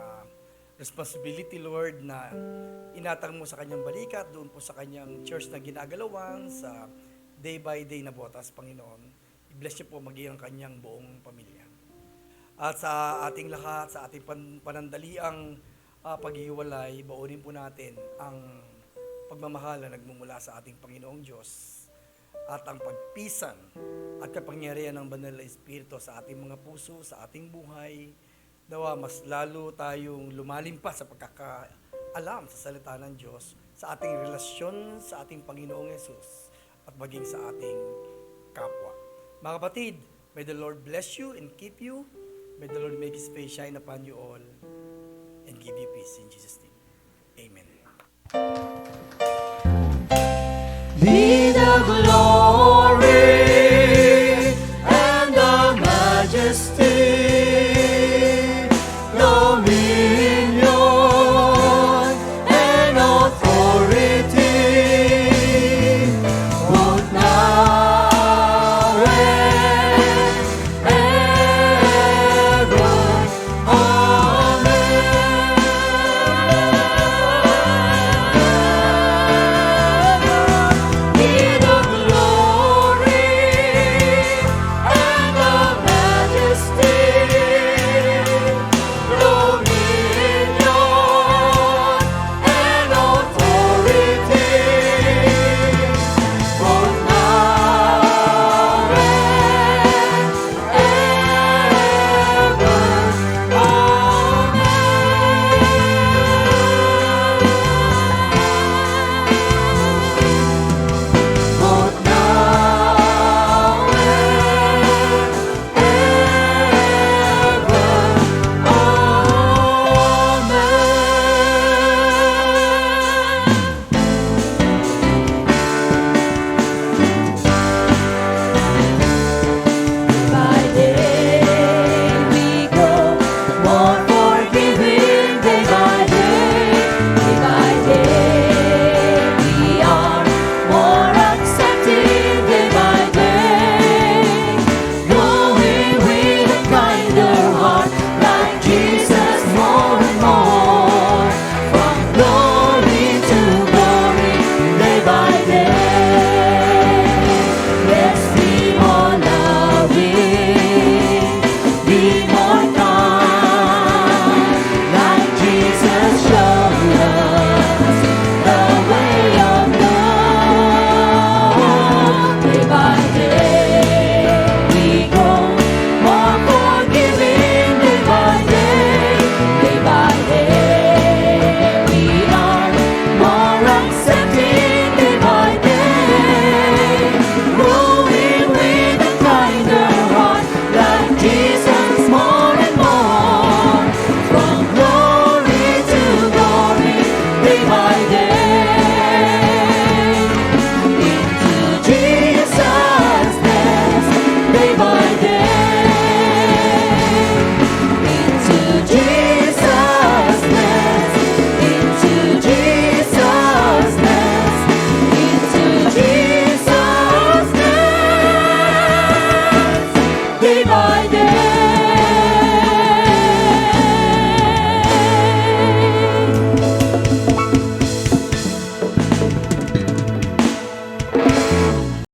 responsibility, Lord, na inatang mo sa kanyang balikat, doon po sa kanyang church na ginagalawan, sa day by day na botas, Panginoon. I-bless niyo po maging ang kanyang buong pamilya. At sa ating lahat, sa ating panandaliang paghihiwalay, baunin po natin ang pagmamahal na nagmumula sa ating Panginoong Diyos at ang pagpisan at kapangyarihan ng Banal na Espiritu sa ating mga puso, sa ating buhay. Nawa mas lalo tayong lumalim pa sa pagkakaalam sa salita ng Diyos, sa ating relasyon sa ating Panginoong Yesus at maging sa ating kapwa. Mga kapatid, may the Lord bless you and keep you. May the Lord make His face shine upon you all and give you peace in Jesus' name. Amen. Be the glory.